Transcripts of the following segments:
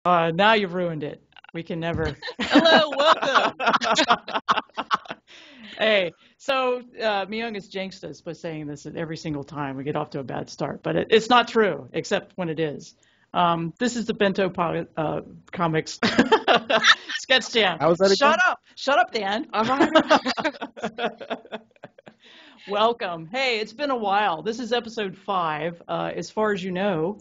Now you've ruined it. We can never. Hello, welcome. Hey, so Myung is jinxed us by saying this at every single time we get off to a bad start, but it's not true, except when it is. This is the Comics Sketch Jam. How was that again? Shut up, Dan. All right. Welcome. Hey, it's been a while. This is episode 5. As far as you know,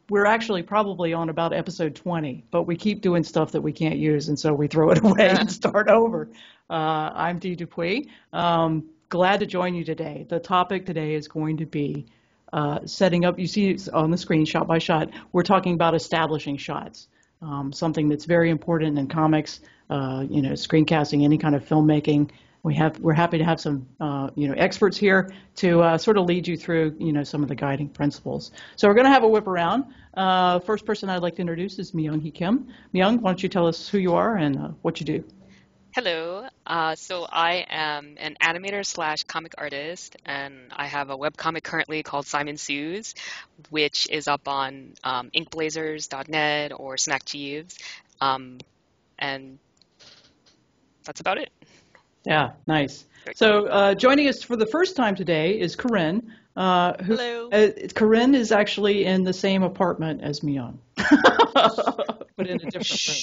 we're actually probably on about episode 20, but we keep doing stuff that we can't use, and so we throw it away and start over. I'm DuPuy. Glad to join you today. The topic today is going to be setting up, you see it's on the screen, shot by shot. We're talking about establishing shots, something that's very important in comics, screencasting, any kind of filmmaking. We're happy to have some experts here to sort of lead you through some of the guiding principles. So we're going to have a whip around. First person I'd like to introduce is Myung Kim. Myung, why don't you tell us who you are and what you do? Hello. So I am an animator / comic artist, and I have a webcomic currently called Simon Sues, which is up on inkblazers.net or Snack Jeeves, and that's about it. Yeah, nice. So joining us for the first time today is Corinne. Hello. Corinne is actually in the same apartment as Myung, but in a different room.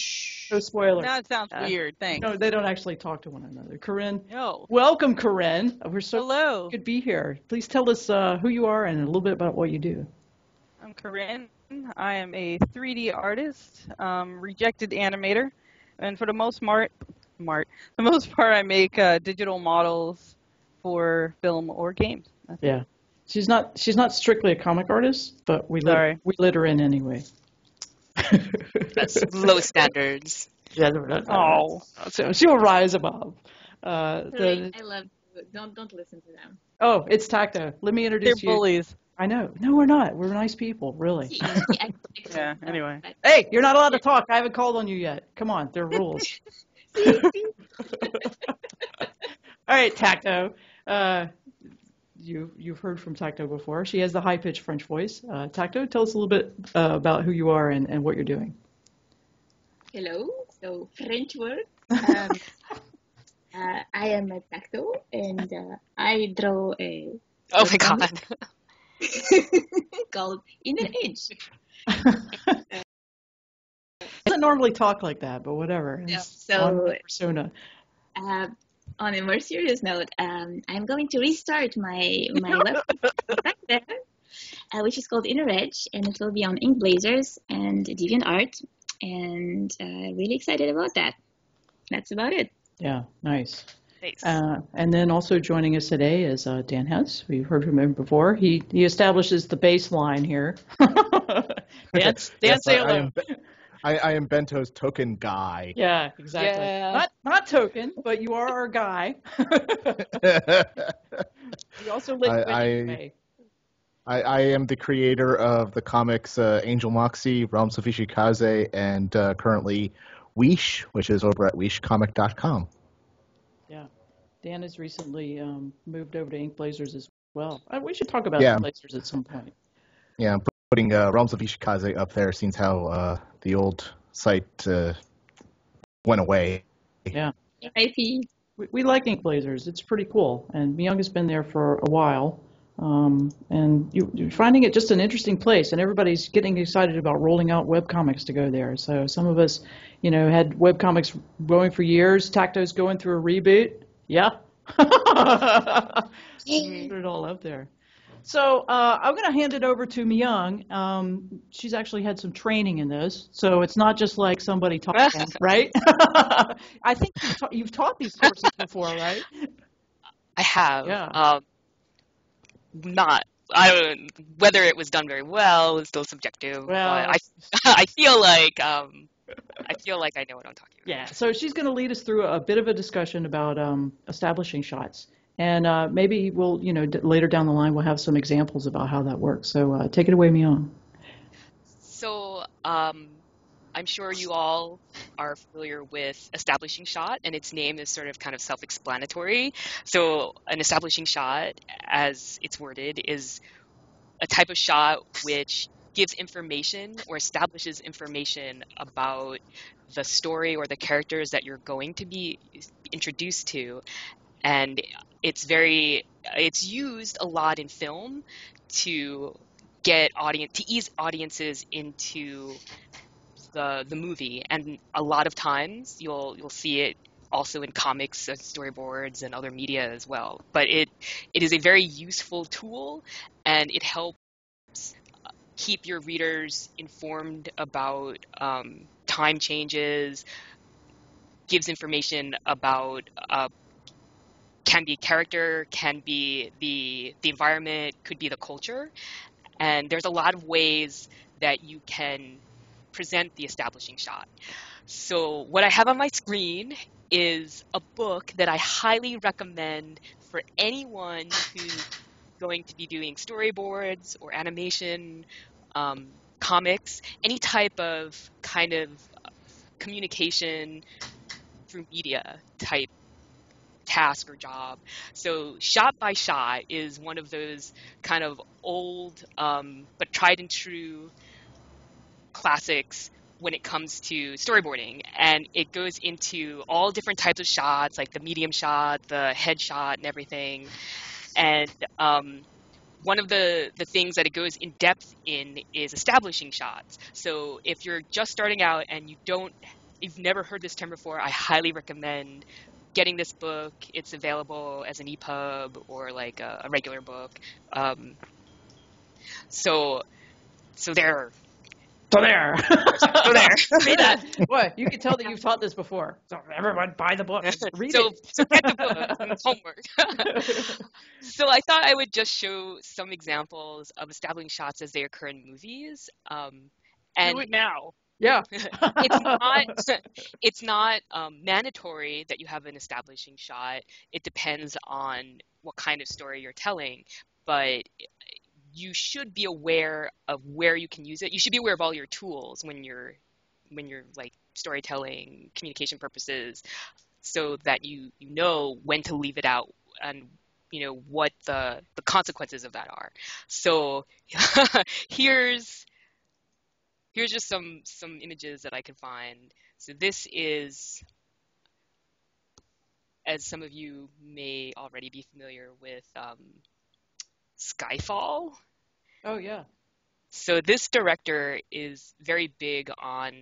No spoiler. That sounds weird. Thanks. No, they don't actually talk to one another. Corinne, No. welcome, Corinne. We're so Hello. good to be here. Please tell us who you are and a little bit about what you do. I'm Corinne. I am a 3D artist, rejected animator, and for the most part, I make digital models for film or games. That's it. Yeah, she's not strictly a comic artist, but we let her in anyway. That's low standards. Yeah, Oh. so she'll rise above. Sorry, I love you. Don't listen to them. Oh, it's Tacto. Let me They're introduce you. bullies. I know. No, we're not. We're nice people, really. Yeah, anyway. Hey, you're not allowed to talk. I haven't called on you yet. Come on, there are rules. All right, Tacto. You've heard from Tacto before. She has the high-pitched French voice. Tacto, tell us a little bit about who you are and what you're doing. Hello. So French word. I am a Tacto, and I draw a Oh my God. called Inner Edge. Doesn't normally talk like that, but whatever. Yeah, It's so- on the persona. On a more serious note, I'm going to restart my website, which is called Inner Edge, and it will be on Inkblazers and DeviantArt, and really excited about that. That's about it. Yeah, nice. Nice. And then also joining us today is Dan Hess. We've heard from him before. He establishes the baseline here. Dan, Yes, say I hello. am I am Bento's token guy. Yeah, exactly. Yeah. Not token, but you are our guy. You also live I am the creator of the comics Angel Moxie, Realms of Ishakaze, and currently Weesh, which is over at weeshcomic.com. Yeah. Dan has recently moved over to Inkblazers as well. We should talk about Yeah. Inkblazers at some point. Yeah, I'm putting Realms of Ishakaze up there since how the old site went away. Yeah. IP. We like Inkblazers. It's pretty cool. And Myung has been there for a while. And you're finding it just an interesting place. And everybody's getting excited about rolling out webcomics to go there. So some of us, had webcomics going for years. Tacto's going through a reboot. Yeah. Put it all up there. So I'm going to hand it over to Myung. She's actually had some training in this, so it's not just like somebody talking, right? I think you've taught these courses before, right? I have. Yeah. Whether it was done very well is still subjective. Well, but I feel like I know what I'm talking about. Yeah. So she's going to lead us through a bit of a discussion about establishing shots, and maybe we'll, later down the line we'll have some examples about how that works. So take it away, Myung. So I'm sure you all are familiar with establishing shot, and its name is sort of kind of self-explanatory. So an establishing shot, as it's worded, is a type of shot which gives information or establishes information about the story or the characters that you're going to be introduced to. And it's used a lot in film to ease audiences into the movie. And a lot of times you'll see it also in comics and storyboards and other media as well. But it is a very useful tool, and it helps keep your readers informed about time changes, gives information about can be character, can be the environment, could be the culture. And there's a lot of ways that you can present the establishing shot. So what I have on my screen is a book that I highly recommend for anyone who's going to be doing storyboards or animation, comics, any type of kind of communication through media type task or job. So Shot by Shot is one of those kind of old but tried and true classics when it comes to storyboarding, and it goes into all different types of shots, like the medium shot, the head shot, and everything. And one of the things that it goes in depth in is establishing shots. So if you're just starting out and you've never heard this term before, I highly recommend getting this book. It's available as an EPUB or like a regular book. So there. So there. So there. Say that. What? You can tell that you've taught this before. So everyone buy the book. Read it. So get the book. It's homework. So I thought I would just show some examples of establishing shots as they occur in movies. And Do it now. Yeah. it's not mandatory that you have an establishing shot. It depends on what kind of story you're telling, but you should be aware of where you can use it. You should be aware of all your tools when you're like storytelling, communication purposes, so that you know when to leave it out and you know what the consequences of that are. So here's just some images that I could find. So this is, as some of you may already be familiar with, Skyfall. Oh, yeah. So this director is very big on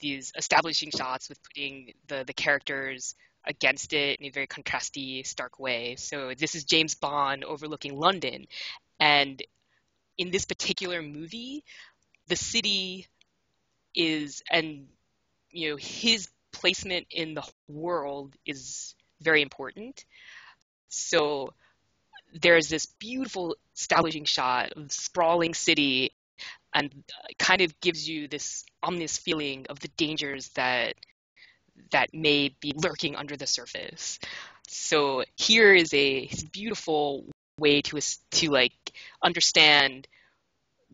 these establishing shots with putting the characters against it in a very contrasty, stark way. So this is James Bond overlooking London. And in this particular movie, the city is, and you know, his placement in the world is very important. So there's this beautiful establishing shot of the sprawling city, and kind of gives you this ominous feeling of the dangers that may be lurking under the surface. So here is a beautiful way to like understand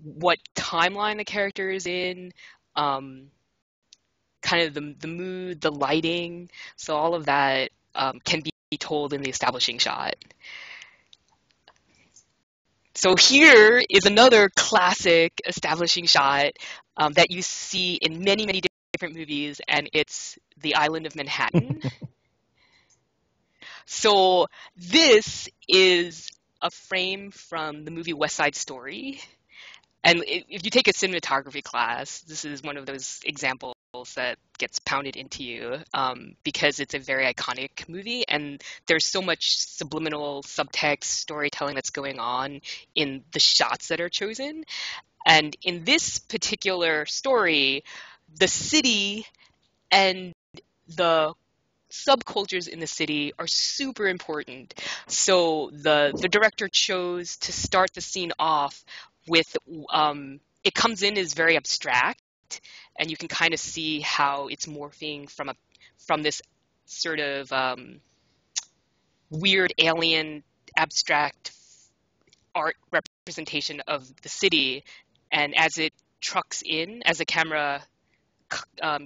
what timeline the character is in, kind of the mood, the lighting. So all of that can be told in the establishing shot. So here is another classic establishing shot that you see in many, many different movies, and it's the island of Manhattan. So this is a frame from the movie West Side Story. And if you take a cinematography class, this is one of those examples that gets pounded into you because it's a very iconic movie, and there's so much subliminal subtext storytelling that's going on in the shots that are chosen. And in this particular story, the city and the subcultures in the city are super important. So the director chose to start the scene off with it comes in as very abstract, and you can kind of see how it's morphing from this sort of weird alien abstract art representation of the city, and as it trucks in, as the camera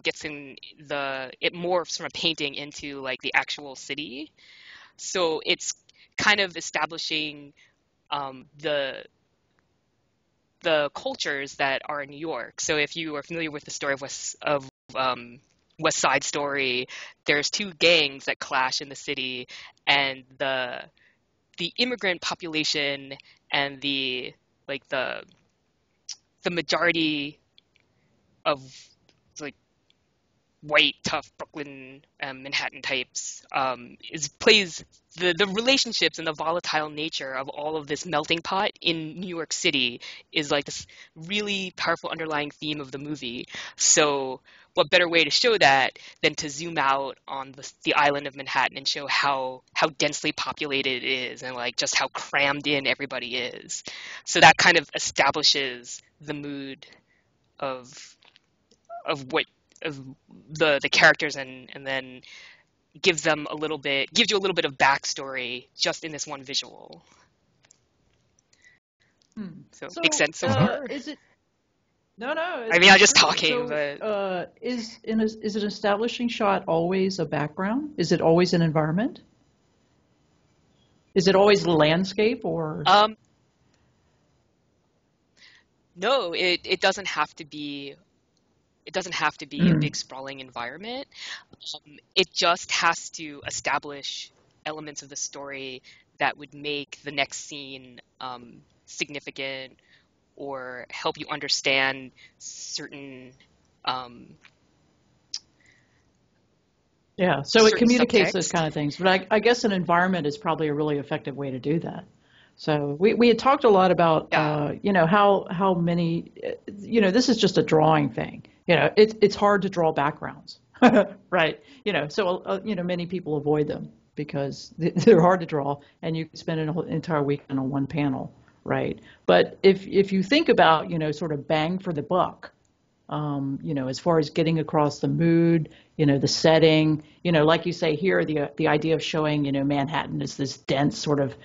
gets in, it morphs from a painting into like the actual city. So it's kind of establishing the the cultures that are in New York. So if you are familiar with the story of West Side Story, there's two gangs that clash in the city, and the immigrant population and the majority of like white, tough Brooklyn, Manhattan types plays the relationships and the volatile nature of all of this melting pot in New York City is like this really powerful underlying theme of the movie. So what better way to show that than to zoom out on the island of Manhattan and show how densely populated it is and like just how crammed in everybody is. So that kind of establishes the mood of what of the characters, and then gives you a little bit of backstory just in this one visual. So makes sense so far? Is it? No. I mean, I'm just talking, but is an establishing shot always a background? Is it always an environment? Is it always landscape or? No, it doesn't have to be. It doesn't have to be a big sprawling environment. It just has to establish elements of the story that would make the next scene significant or help you understand certain so it communicates subtext. those kind of things. But I guess an environment is probably a really effective way to do that. So we had talked a lot about, how many, this is just a drawing thing. It's hard to draw backgrounds, right? So many people avoid them because they're hard to draw, and you can spend an entire weekend on one panel, right? But if you think about, sort of bang for the buck, as far as getting across the mood, the setting, like you say here, the idea of showing, Manhattan as this dense sort of,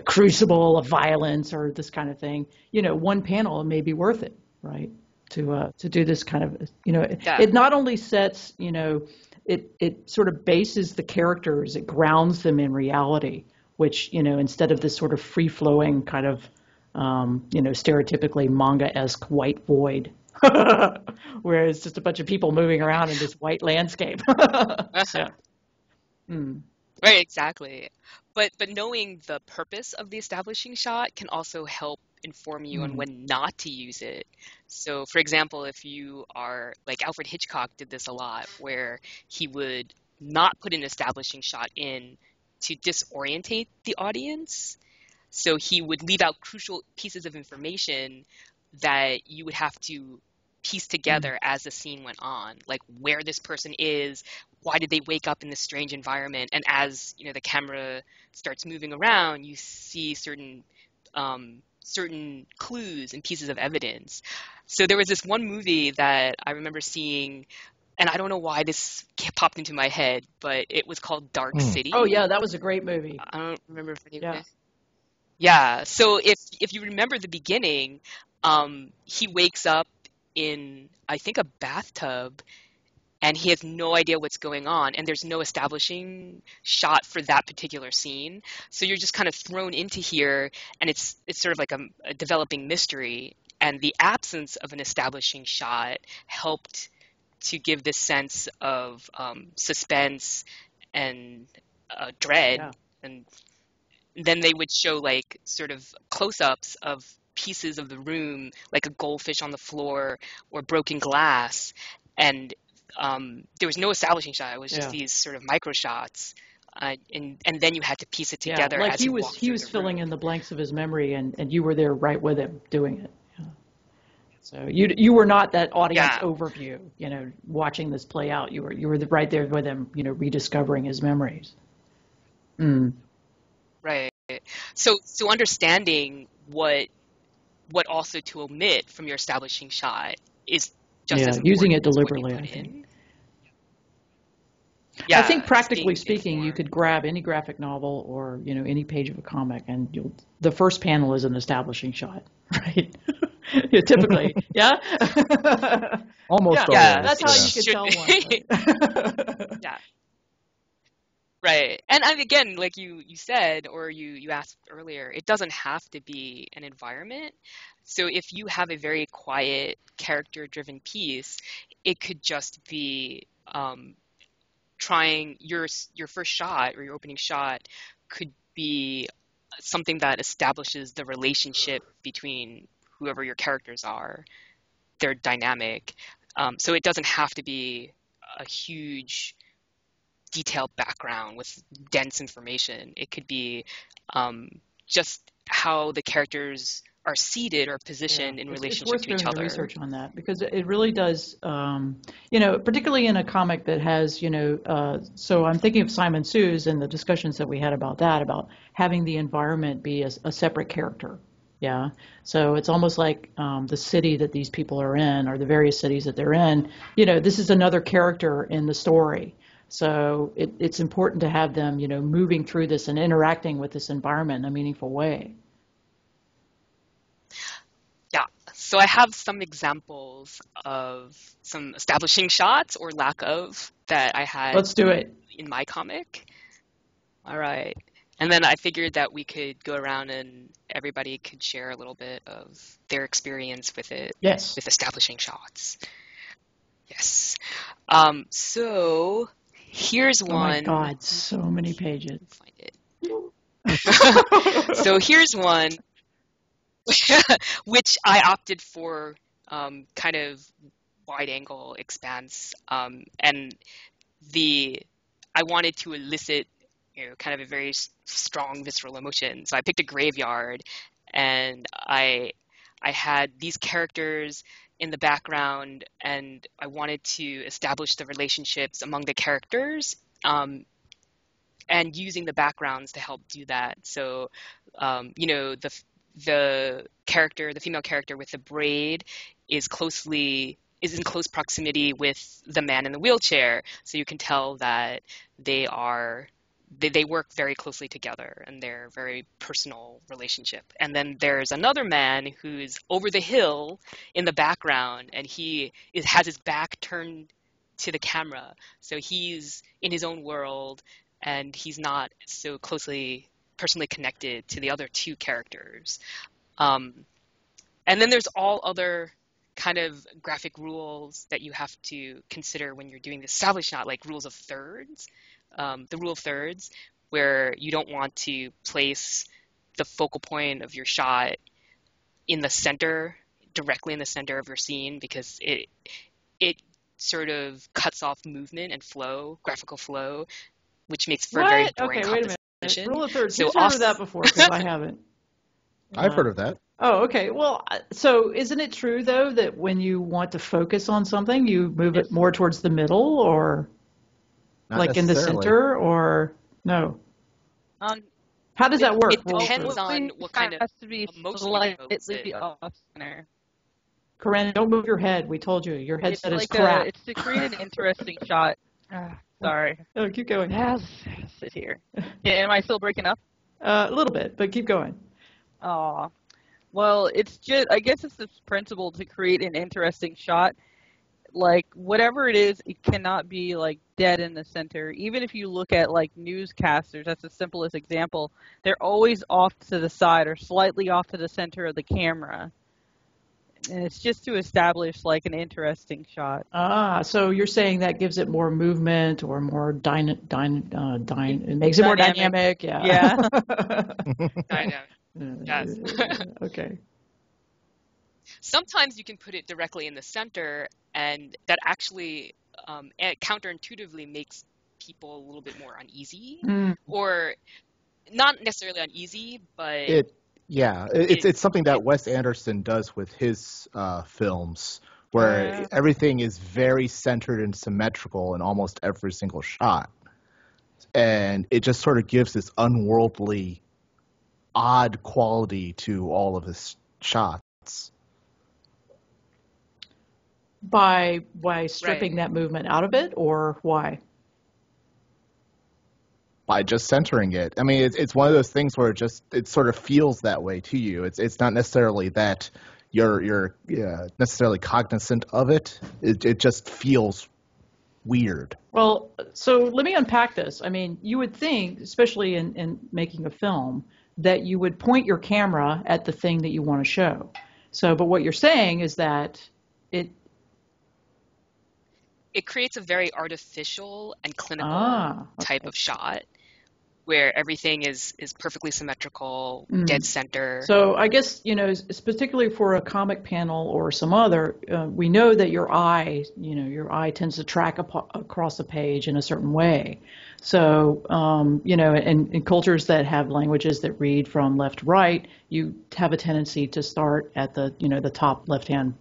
crucible of violence or this kind of thing, one panel may be worth it, right? To do this kind of, it not only sets, it sort of bases the characters, it grounds them in reality, which, instead of this sort of free-flowing kind of, stereotypically manga-esque white void, where it's just a bunch of people moving around in this white landscape. Right, exactly. But knowing the purpose of the establishing shot can also help inform you on when not to use it. So, for example, if you are, like Alfred Hitchcock did this a lot, where he would not put an establishing shot in to disorientate the audience. So he would leave out crucial pieces of information that you would have to piece together as the scene went on, like where this person is, why did they wake up in this strange environment, and as the camera starts moving around, you see certain clues and pieces of evidence. So there was this one movie that I remember seeing, and I don't know why this popped into my head, but it was called Dark City. Oh yeah, that was a great movie. I don't remember if anyone. Yeah. So if you remember the beginning, he wakes up in, I think, a bathtub, and he has no idea what's going on, and there's no establishing shot for that particular scene. So you're just kind of thrown into here, and it's sort of like a developing mystery. And the absence of an establishing shot helped to give this sense of suspense and dread. Yeah. And then they would show like sort of close-ups of pieces of the room, like a goldfish on the floor or broken glass, and there was no establishing shot. It was just these sort of micro shots, and then you had to piece it together. Like as he was filling in the blanks of his memory, and you were there right with him doing it. Yeah. So you were not that audience overview, watching this play out. You were right there with him, rediscovering his memories. Right. So understanding what also to omit from your establishing shot is just as using it deliberately, I think. I think practically speaking, you could grab any graphic novel or any page of a comic, and the first panel is an establishing shot, right? Typically, almost. Yeah, that's how you could tell one. Right? Right. And again, like you said, or you asked earlier, it doesn't have to be an environment. So if you have a very quiet, character-driven piece, it could just be trying your first shot or your opening shot could be something that establishes the relationship between whoever your characters are, their dynamic. So it doesn't have to be a huge detailed background with dense information. It could be just how the characters are seated or positioned in It's relationship worth to each doing the other. research on that because it really does, particularly in a comic that has, so I'm thinking of Simon Sue's and the discussions that we had about that, about having the environment be a separate character. Yeah. So it's almost like the city that these people are in, or the various cities that they're in, this is another character in the story. So it's important to have them, moving through this and interacting with this environment in a meaningful way. Yeah. So I have some examples of some establishing shots or lack of that I had Let's do it. in my comic. All right. And then I figured that we could go around and everybody could share a little bit of their experience with it, Yes. with establishing shots. Yes. So here's one. Oh my God, so many pages. Find it. So here's one, which I opted for kind of wide angle expanse, and I wanted to elicit kind of a very strong visceral emotion. So I picked a graveyard, and I had these characters in the background, and I wanted to establish the relationships among the characters, and using the backgrounds to help do that. So, the female character with the braid is in close proximity with the man in the wheelchair. So you can tell that they work very closely together and they're a very personal relationship. And then there's another man who's over the hill in the background, and he has his back turned to the camera. So he's in his own world, and he's not so closely personally connected to the other two characters. And then there's all other kind of graphic rules that you have to consider when you're doing the establish shot, like rules of thirds. The rule of thirds, where you don't want to place the focal point of your shot in the center, directly in the center of your scene, because it sort of cuts off movement and flow, graphical flow, which makes for a very boring composition. Wait a minute. Rule of thirds. So Who's heard of that before? Because I haven't. I've heard of that. Oh, okay. Well, so isn't it true, though, that when you want to focus on something, you move it more towards the middle, or Not like in the necessarily. center, or no? How does that work? It depends on what kind of has to be emotion slightly off center. Corinne, don't move your head. We told you. Your headset is It's crap. it's to create an interesting shot. Sorry. Oh, keep going. Yes, sit here. Yeah, am I still breaking up? A little bit, but keep going. Aw. Well, I guess it's this principle to create an interesting shot. Like, whatever it is, it cannot be, like, dead in the center. Even if you look at, like, newscasters, that's the simplest example. They're always off to the side or slightly off to the center of the camera. And it's just to establish, like, an interesting shot. So you're saying that gives it more movement or more it makes it more dynamic. Yeah. Dynamic. Yes. Okay. Sometimes you can put it directly in the center, and that actually counterintuitively makes people a little bit more uneasy, or not necessarily uneasy, but it's something that Wes Anderson does with his films, where everything is very centered and symmetrical in almost every single shot, and it just sort of gives this unworldly, odd quality to all of his shots. By stripping that movement out of it, or why? By just centering it. I mean, it's one of those things where it sort of feels that way to you. It's not necessarily that you're necessarily cognizant of it. It just feels weird. Well, so let me unpack this. I mean, you would think, especially in making a film, that you would point your camera at the thing that you want to show. So, but what you're saying is that it creates a very artificial and clinical type of shot where everything is perfectly symmetrical, dead center. So I guess, it's particularly for a comic panel or some other, we know that your eye tends to track across a page in a certain way. So, in cultures that have languages that read from left to right, you have a tendency to start at the top left-hand,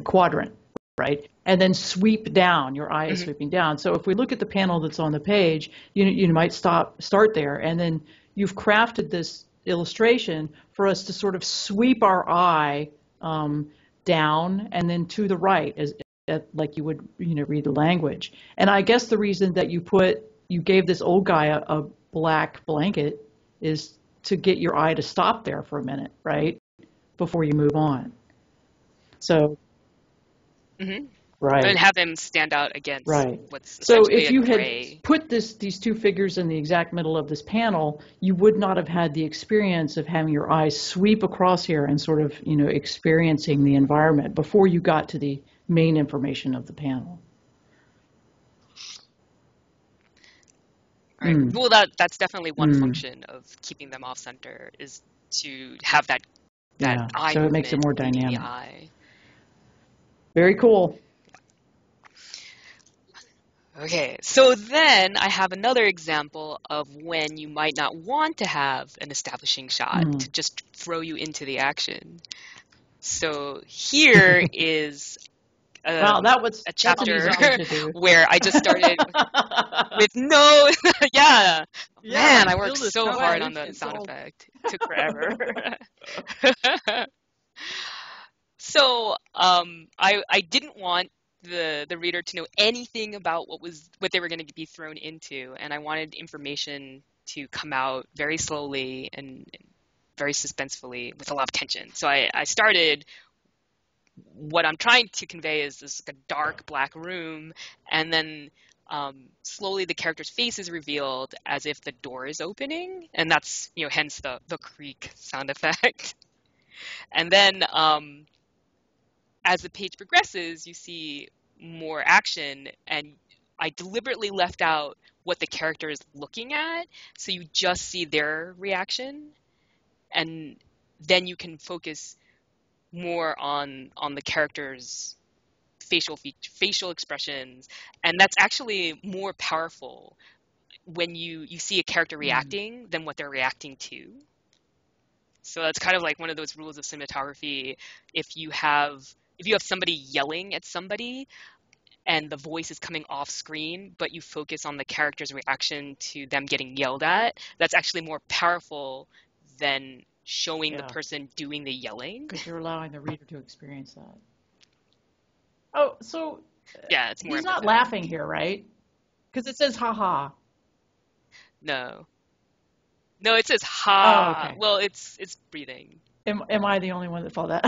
quadrant, right? And then sweep down. Your eye is sweeping down. So if we look at the panel that's on the page, you might start there, and then you've crafted this illustration for us to sort of sweep our eye down and then to the right, like you would read the language. And I guess the reason that you gave this old guy a black blanket is to get your eye to stop there for a minute, right, before you move on. So. Right. And have him stand out against what's so essentially if you a gray. had put these two figures in the exact middle of this panel, you would not have had the experience of having your eyes sweep across here and sort of experiencing the environment before you got to the main information of the panel. Right. Well, that's definitely one function of keeping them off center, is to have that eye so it makes it more movement in dynamic. the eye. Very cool. Okay, so then I have another example of when you might not want to have an establishing shot to just throw you into the action. So here is a chapter where I just started with no, man, I worked so hard on the sound effect. It took forever. So I didn't want the reader to know anything about what they were going to be thrown into, and I wanted information to come out very slowly and very suspensefully with a lot of tension. So I started, what I'm trying to convey is this like a dark black room, and then slowly the character's face is revealed as if the door is opening, and that's hence the creak sound effect. And then as the page progresses, you see more action, and I deliberately left out what the character is looking at, so you just see their reaction, and then you can focus more on the character's facial expressions, and that's actually more powerful when you see a character reacting than what they're reacting to. So that's kind of like one of those rules of cinematography. If you have somebody yelling at somebody and the voice is coming off screen, but you focus on the character's reaction to them getting yelled at, that's actually more powerful than showing the person doing the yelling. Because you're allowing the reader to experience that. Oh, so yeah, it's more. He's not laughing here, right? Because it says "ha ha." No, it says "ha." Oh, okay. Well, it's breathing. Am I the only one that thought that?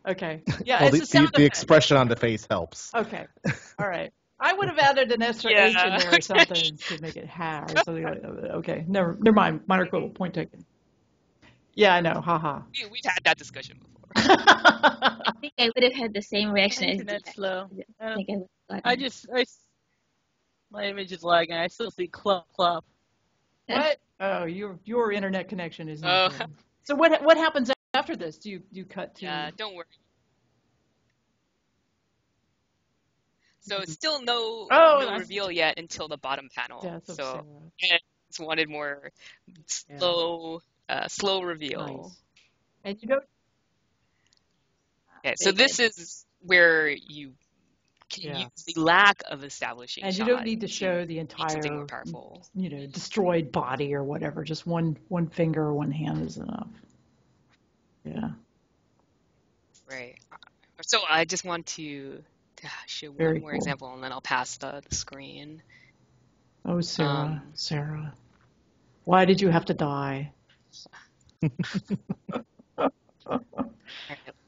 Okay. Yeah, well, it's a sound the expression on the face helps. Okay. All right. I would have added an extra H in there or something to make it ha or something like that. Okay. Never mind. Minor quibble. Point taken. Yeah, I know. Ha ha. We've had that discussion before. I think I would have had the same reaction. Internet's slow. My image is lagging. I still see clop clop. What? Oh, your internet connection is not good. So what happens after this? Do you cut to? Yeah, don't worry. So it's still no reveal yet until the bottom panel. So I just wanted more slow reveal. Nice. And you don't. Okay, so this is where you can use the lack of establishing. And you don't need to show the entire, destroyed body or whatever. Just one finger or one hand is enough. Yeah. Right. So I just want to show one more example, and then I'll pass the screen. Oh, Sarah. Why did you have to die?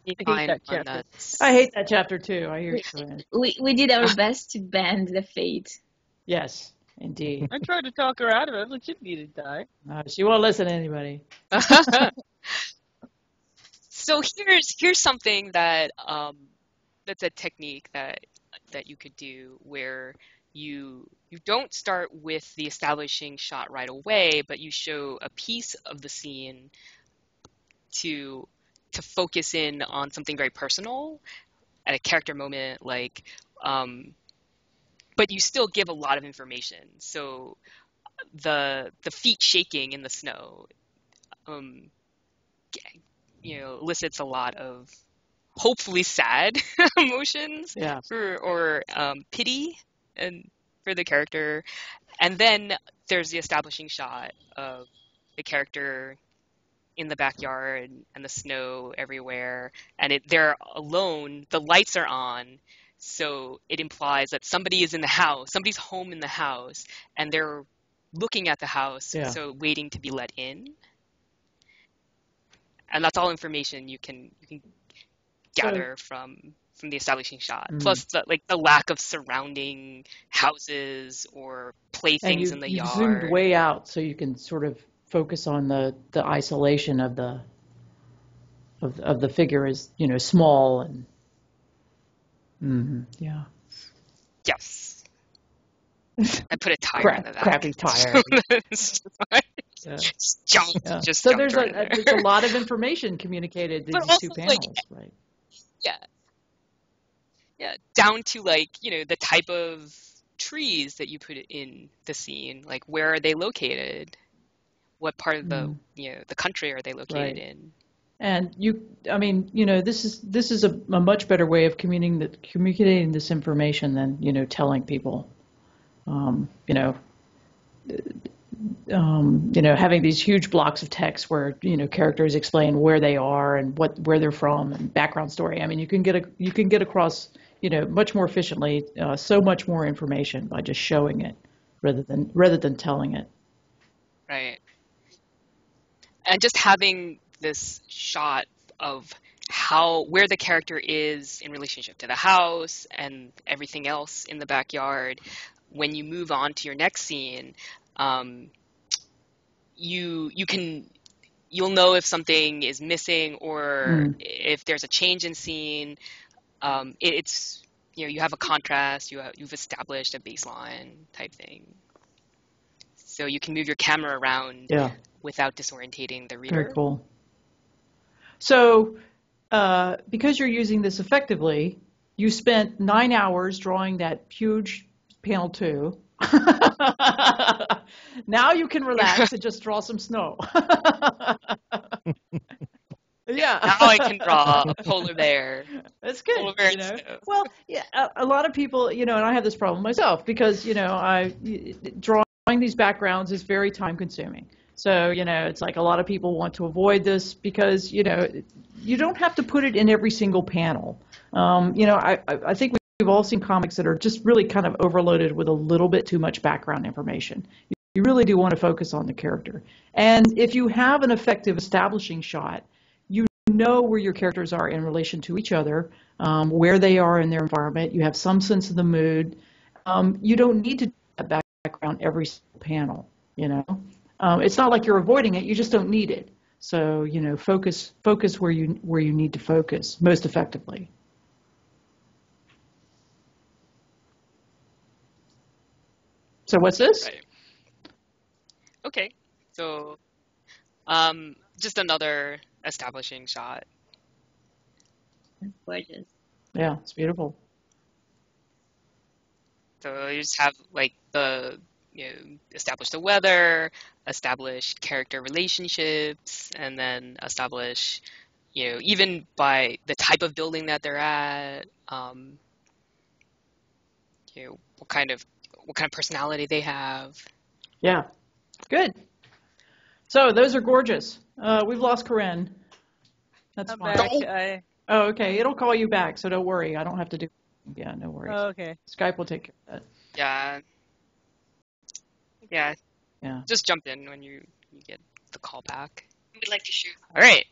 Any I hate time that on chapter. I hate that chapter too. I hear We, you, Corinne. we did our best to bend the fate. Yes, indeed. I tried to talk her out of it, but she needed to die. She won't listen to anybody. So here's something that that's a technique that you could do where you don't start with the establishing shot right away, but you show a piece of the scene to focus in on something very personal at a character moment, like, but you still give a lot of information. So the feet shaking in the snow, elicits a lot of hopefully sad emotions Yeah. or pity and for the character. And then there's the establishing shot of the character in the backyard and the snow everywhere, and they're alone. The lights are on, so it implies that somebody is in the house, somebody's home in the house, and they're looking at the house, Yeah. so waiting to be let in. And that's all information you can gather from the establishing shot. Plus the lack of surrounding houses or playthings in the you've yard. zoomed way out so you can sort of focus on the isolation of the figure is, small and yeah. Yes. I put a tire in the back. Crappy tire. Just junk. Yeah. Just so junked there's right there's a lot of information communicated in But these also, two panels, right? Yeah, down to the type of trees that you put in the scene, like where are they located? What part of the the country are they located in? And this is a much better way of communicating this information than telling people. Having these huge blocks of text where characters explain where they are and where they're from and background story. I mean, you can get across much more efficiently so much more information by just showing it rather than telling it. Right. And just having this shot of where the character is in relationship to the house and everything else in the backyard. When you move on to your next scene, you'll know if something is missing or if there's a change in scene. It's you have a contrast, you've established a baseline type thing, so you can move your camera around without disorientating the reader. Very cool. So because you're using this effectively, you spent 9 hours drawing that huge panel 2. Now you can relax and just draw some snow. Yeah. Now I can draw a polar bear. That's good. Polar bear snow. Well, yeah, a lot of people, and I have this problem myself because, drawing these backgrounds is very time consuming. So, it's like a lot of people want to avoid this because, you don't have to put it in every single panel. I think we've all seen comics that are just really kind of overloaded with a little bit too much background information. You really do want to focus on the character. And if you have an effective establishing shot, you know where your characters are in relation to each other, where they are in their environment. You have some sense of the mood. You don't need to do that background every single panel, It's not like you're avoiding it. You just don't need it. So, focus where you need to focus most effectively. So what's this? Right. Okay, so just another establishing shot. Gorgeous. Yeah, it's beautiful. So you just have establish the weather, establish character relationships, and then establish, even by the type of building that they're at, what kind of personality they have. Yeah, good. So those are gorgeous. We've lost Corinne. That's I'm fine. back. Oh, okay. It'll call you back, so don't worry. I don't have to do. Yeah, no worries. Oh, okay. Skype will take care of that. Yeah. Yeah. Just jump in when you get the call back. We'd like to shoot. All right.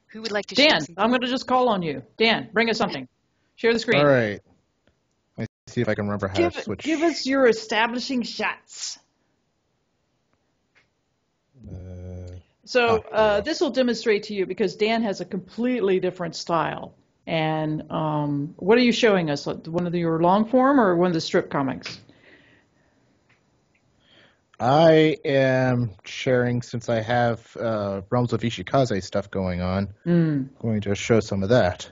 Who would like to share Dan, something? I'm going to just call on you. Dan, bring us something. Share the screen. All right. Let me see if I can remember how to switch. Give us your establishing shots. This will demonstrate to you because Dan has a completely different style. And what are you showing us? One of your long form or one of the strip comics? I am sharing, since I have Realms of Ishakaze stuff going on, going to show some of that.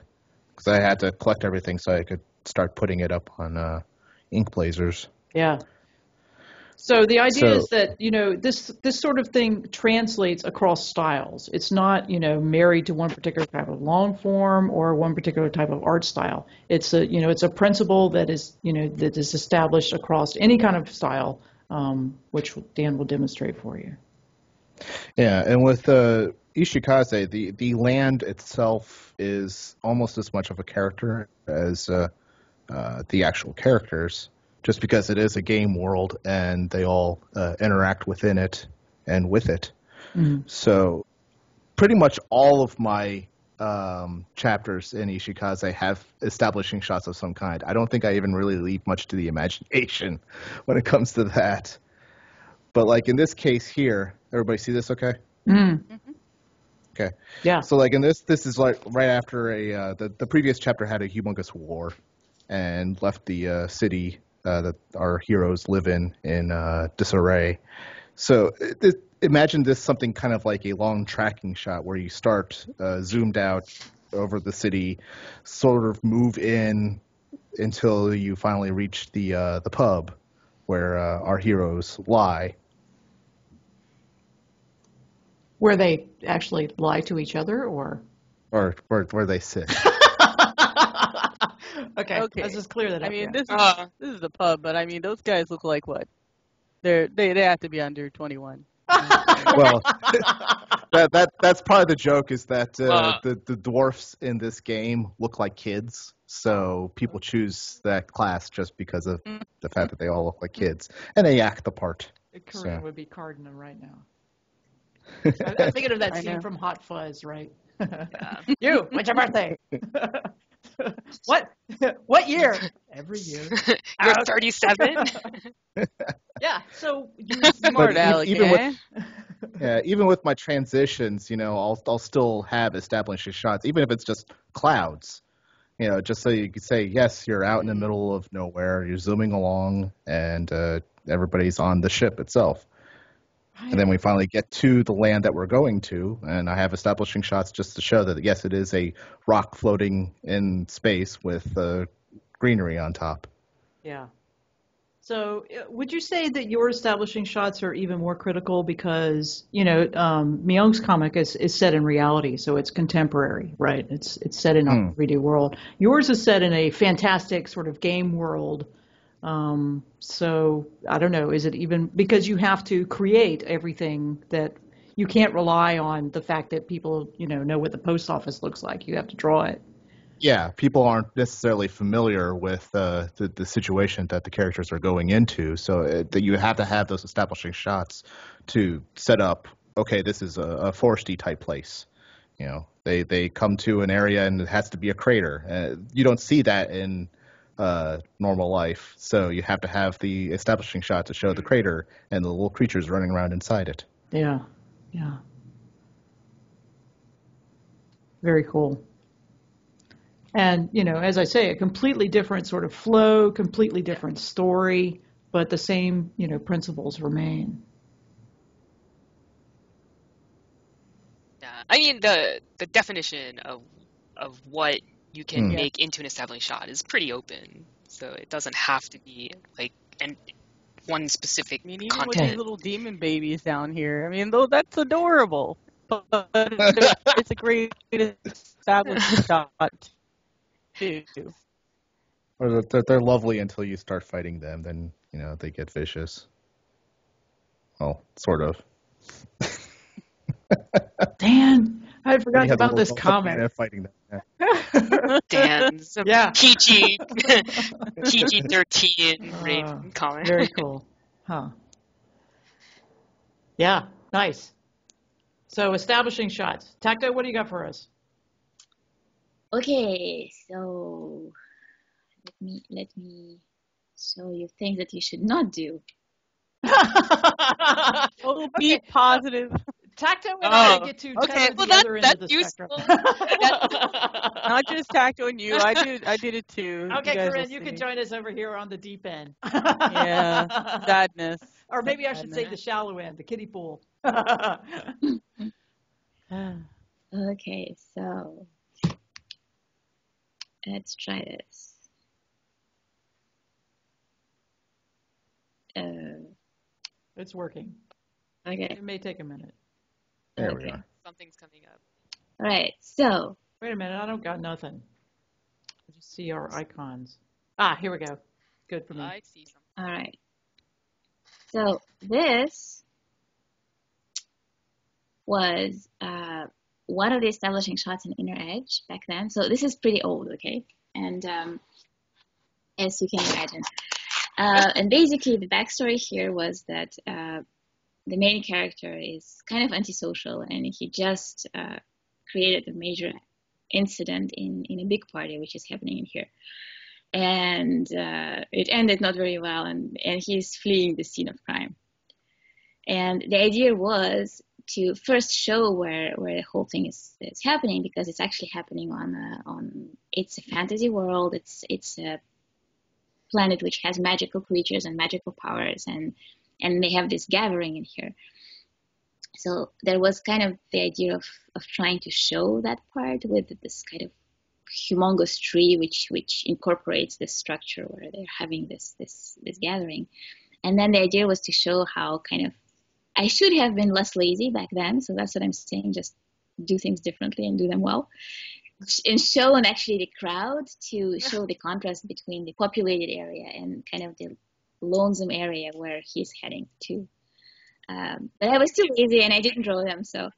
Because I had to collect everything so I could start putting it up on Ink Blazers. Yeah. So the idea is that, this sort of thing translates across styles. It's not, married to one particular type of long form or one particular type of art style. It's a principle that is established across any kind of style, which Dan will demonstrate for you. Yeah, and with Ishakaze, the land itself is almost as much of a character as the actual characters, just because it is a game world and they all interact within it and with it. Mm-hmm. So pretty much all of my chapters in Ishakaze have establishing shots of some kind. I don't think I even really leave much to the imagination when it comes to that. But like in this case here, everybody see this okay? Mm-hmm. Okay. Yeah. So like in this is like right after the previous chapter had a humongous war and left the city that our heroes live in disarray. So imagine this something kind of like a long tracking shot where you start zoomed out over the city, sort of move in until you finally reach the pub where our heroes lie. Where they actually lie to each other, or where they sit. Okay, let's just clear that up. I mean, this is the pub, but I mean, those guys look like what? They have to be under 21. Well, that's part of the joke is that the dwarfs in this game look like kids, so people choose that class just because of the fact that they all look like kids and they act the part. Corinne would be carding them right now. I'm thinking of that scene from Hot Fuzz, right? You, what's your birthday? What year? Every year. You're 37? Yeah, so you smart aleck, even with my transitions, I'll still have establishing shots, even if it's just clouds. Just so you can say, yes, you're out in the middle of nowhere, you're zooming along, and everybody's on the ship itself. And then we finally get to the land that we're going to, and I have establishing shots just to show that, yes, it is a rock floating in space with greenery on top. Yeah. So would you say that your establishing shots are even more critical because, Myung's comic is set in reality, so it's contemporary, right? It's set in a 3D world. Yours is set in a fantastic sort of game world. So I don't know, is it even because you have to create everything that you can't rely on the fact that people, know what the post office looks like. You have to draw it. Yeah, people aren't necessarily familiar with the situation that the characters are going into, so that you have to have those establishing shots to set up, okay, this is a foresty type place. They come to an area and it has to be a crater. You don't see that in normal life, so you have to have the establishing shot to show the crater and the little creatures running around inside it. Yeah. Very cool. And, as I say, a completely different sort of flow, completely different story, but the same, principles remain. Yeah, I mean, the definition of what you can make into an establishing shot is pretty open, so it doesn't have to be like one specific even content. with these little demon babies down here, I mean, though that's adorable, but it's a great establishing shot too. Or they're lovely until you start fighting them, then they get vicious. Well, sort of. Dan, I had forgotten about this comic. Fighting them. Dan's PG-13 rated comic. Very cool. Huh. Yeah, nice. So establishing shots. Tacto, what do you got for us? Okay, so let me show you things that you should not do. Oh, be positive. Tacto and I get to okay. tether Well, the other end of the that's spectrum. Not just Tacto and you. I did it too. Okay, you guys Corinne, will you see. can join us over here on the deep end. Yeah, sadness. Or maybe I should say the shallow end, the kiddie pool. Okay, so let's try this. It's working. Okay. It may take a minute. There we are. Something's coming up. All right, so Wait a minute, I don't got nothing. I just see our icons. Ah, here we go. Good for me. I see something. all right. So this was one of the establishing shots in Inner Edge back then. So this is pretty old, okay? And as you can imagine. And basically the backstory here was that the main character is kind of antisocial, and he just created a major incident in a big party, which is happening in here. And it ended not very well, and he's fleeing the scene of crime. And the idea was to first show where the whole thing is happening, because it's actually happening on it's a fantasy world. It's a planet which has magical creatures and magical powers, and they have this gathering in here. So there was kind of the idea of trying to show that part with this kind of humongous tree which incorporates this structure where they're having this gathering. And then the idea was to show how kind of I should have been less lazy back then, so that's what I'm saying, just do things differently and do them well. And show actually the crowd, to show the contrast between the populated area and kind of the lonesome area where he's heading to. But I was too lazy and I didn't draw them, so.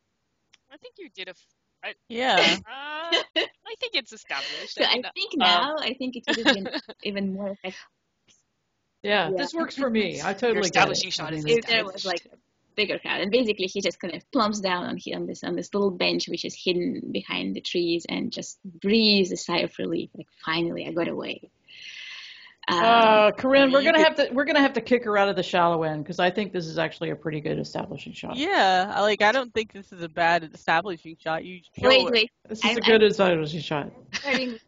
I think you did Yeah. I think it's established. So I think now, I think it would have been even more effective. Yeah, this works for me. I totally Your get establishing it. shot is If there was like a bigger crowd, and basically he just kind of plumps down on this little bench which is hidden behind the trees, and just breathes a sigh of relief, like finally I got away. Corinne, we're gonna have to kick her out of the shallow end, because I think this is actually a pretty good establishing shot. Yeah, I don't think this is a bad establishing shot. You show Wait. This is a good establishing shot. I mean,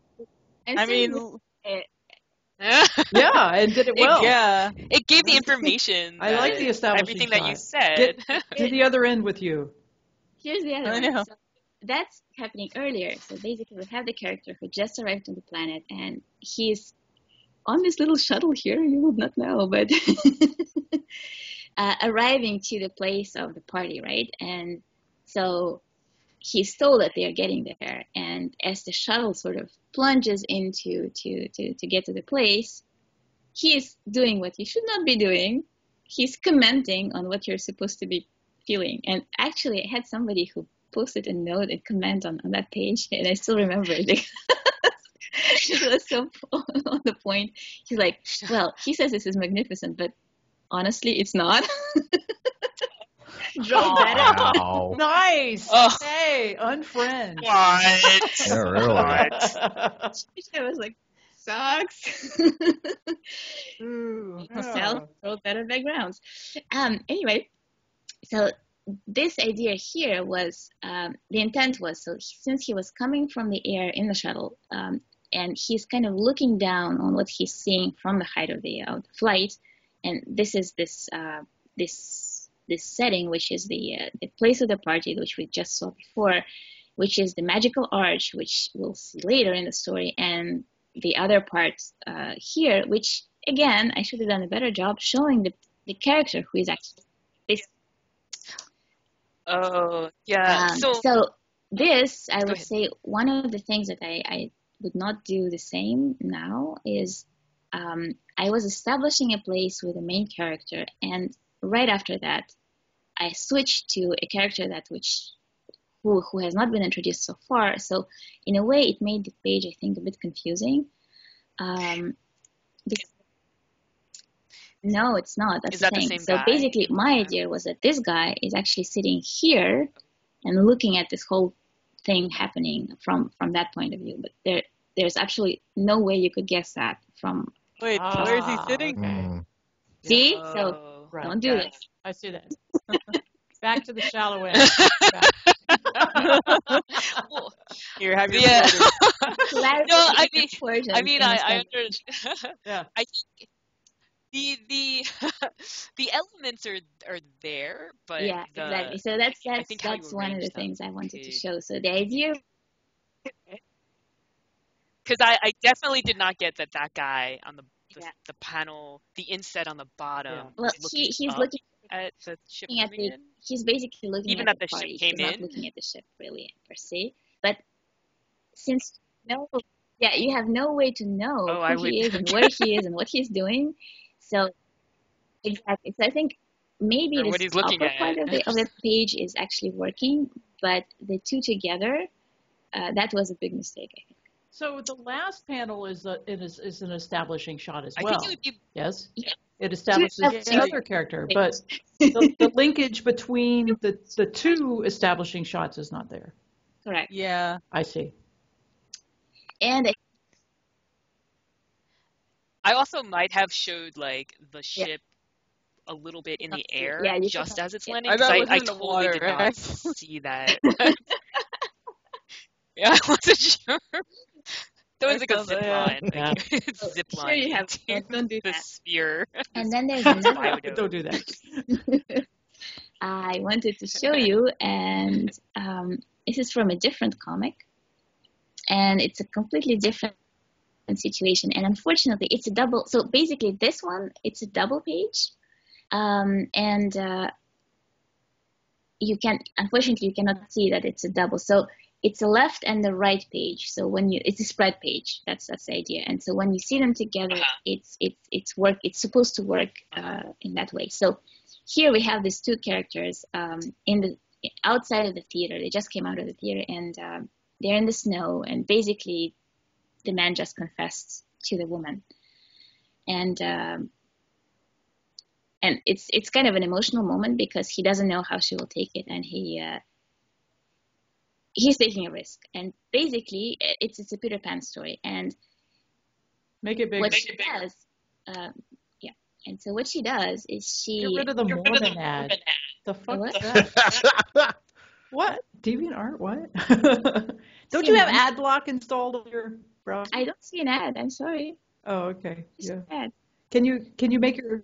Yeah, and did it well. yeah. It gave the information. I like the establishing everything shot. that you said. Do the other end with you. Here's the other I one. know. So that's happening earlier. So basically we have the character who just arrived on the planet, and he's on this little shuttle here. You would not know, but arriving to the place of the party, right? And so he's told that they are getting there, and as the shuttle sort of plunges into to get to the place, he's doing what you should not be doing. He's commenting on what you're supposed to be feeling. And actually, I had somebody who posted a note and comment on that page, and I still remember it because it was so on the point. He's like, well, he says this is magnificent, but honestly, it's not. Draw better. Wow. Nice. Oh. Hey, unfriend. What? Yeah, really. I was like, sucks. Ooh, Well, throw better backgrounds. Anyway, so this idea here was, the intent was, so since he was coming from the air in the shuttle, and he's kind of looking down on what he's seeing from the height of the flight, and this is this setting, which is the place of the party, which we just saw before, which is the magical arch, which we'll see later in the story, and the other parts here, which again I should have done a better job showing the character who is actually this. Oh, yeah. So this, I would ahead. say, one of the things that I would not do the same now is I was establishing a place with a main character, and right after that, I switched to a character who has not been introduced so far. So in a way, it made the page, I think, a bit confusing. No, it's not. That's Is that the thing. same So guy? basically, my idea was that this guy is actually sitting here and looking at this whole thing happening from that point of view. But there's absolutely no way you could guess that from. Wait, where is he sitting? Okay. See, Oh, so Right. don't do this. I see that. Back to the shallow end. Well, Here, have your yeah. Clarity No, I is mean, important I mean, in I establishing. understand. Yeah. I think the the elements are there, but Yeah, exactly. So that's I think how you that's one of arrange the them things I wanted to could, show. So the idea, because I definitely did not get that guy on yeah. the panel, the inset on the bottom, Well, was looking he's up looking at the ship at coming the. in, He's basically looking even at that the the ship party. came He's not in. looking at the ship really per se. But since yeah, you have no way to know Oh, I who would. he is and where he is and what he's doing. So exactly. So I think maybe Or what this he's looking upper part at. of the page is actually working, but the two together, that was a big mistake, I think. So the last panel is an establishing shot as I well. think it would be. Yes. Yeah. It establishes the Yeah. other character, but the linkage between the two establishing shots is not there. Correct. Yeah. I see. And I also might have showed like the Yeah. ship a little bit in the air Yeah, you just could- as it's yeah. landing, I because thought it was I in the totally water, did not right? see that. Yeah, I wasn't sure. That was like a zip line. Yeah. Like, it's So zip here line you have. into Don't do the that. sphere. And then there's another. Biodome. Don't do that. I wanted to show you, and this is from a different comic, and it's a completely different situation. And unfortunately, it's a double. So basically, this one, it's a double page, and unfortunately, you cannot see that it's a double. So it's a left and the right page. So it's a spread page. That's the idea. And so when you see them together, it's supposed to work in that way. So here we have these two characters outside of the theater. They just came out of the theater, and they're in the snow. And basically, the man just confessed to the woman, and it's kind of an emotional moment because he doesn't know how she will take it, and he's taking a risk. And basically, it's a Peter Pan story. And Make it bigger. what she does, yeah. And so what she does is Get rid of the Mormon ad. The fuck What? is that? What? DeviantArt? What? Don't you have ad block installed on your browser? I don't see an ad. I'm sorry. Oh, okay. Just Yeah. an ad. Can you make your?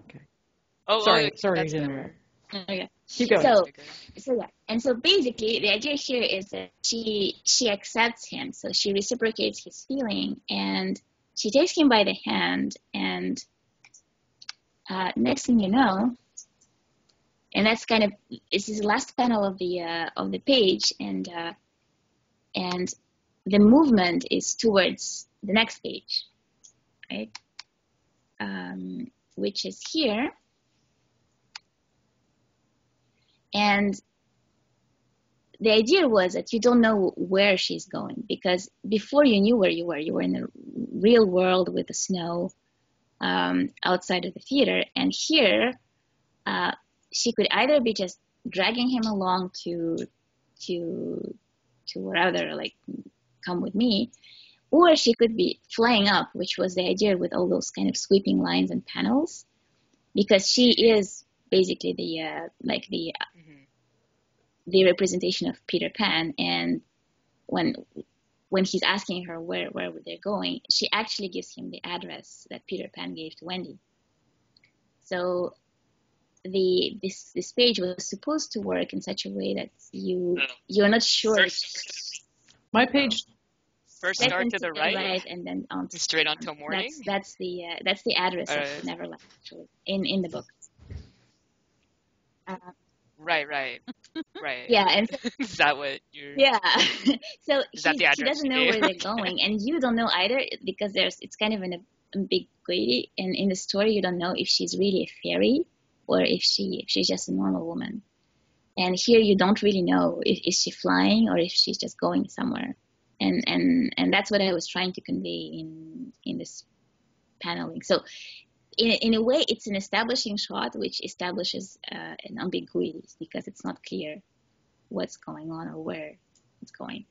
Okay. Oh, Sorry, okay, sorry, that's didn't better. work. Okay. Keep going. So yeah, and so basically the idea here is that she accepts him, so she reciprocates his feeling, and she takes him by the hand, and next thing you know, and that's kind of this is the last panel of the page, and the movement is towards the next page, right? Which is here. And the idea was that you don't know where she's going, because before you knew where you were in the real world with the snow outside of the theater. And here, she could either be just dragging him along to wherever, like, come with me, or she could be flying up, which was the idea with all those kind of sweeping lines and panels, because she is basically the representation of Peter Pan. And when he's asking her where they're going, she actually gives him the address that Peter Pan gave to Wendy. So this page was supposed to work in such a way that you're not sure. My page. First start to the right, and then on straight on till morning. That's the address of Neverland, actually, in the book. Right. Yeah, and is that what you're? Yeah. So he doesn't know where they're going, and you don't know either, because it's kind of an ambiguity, and in the story you don't know if she's really a fairy or if she's just a normal woman. And here you don't really know if she flying or if she's just going somewhere. And that's what I was trying to convey in this paneling. So in a way, it's an establishing shot which establishes an ambiguity because it's not clear what's going on or where it's going.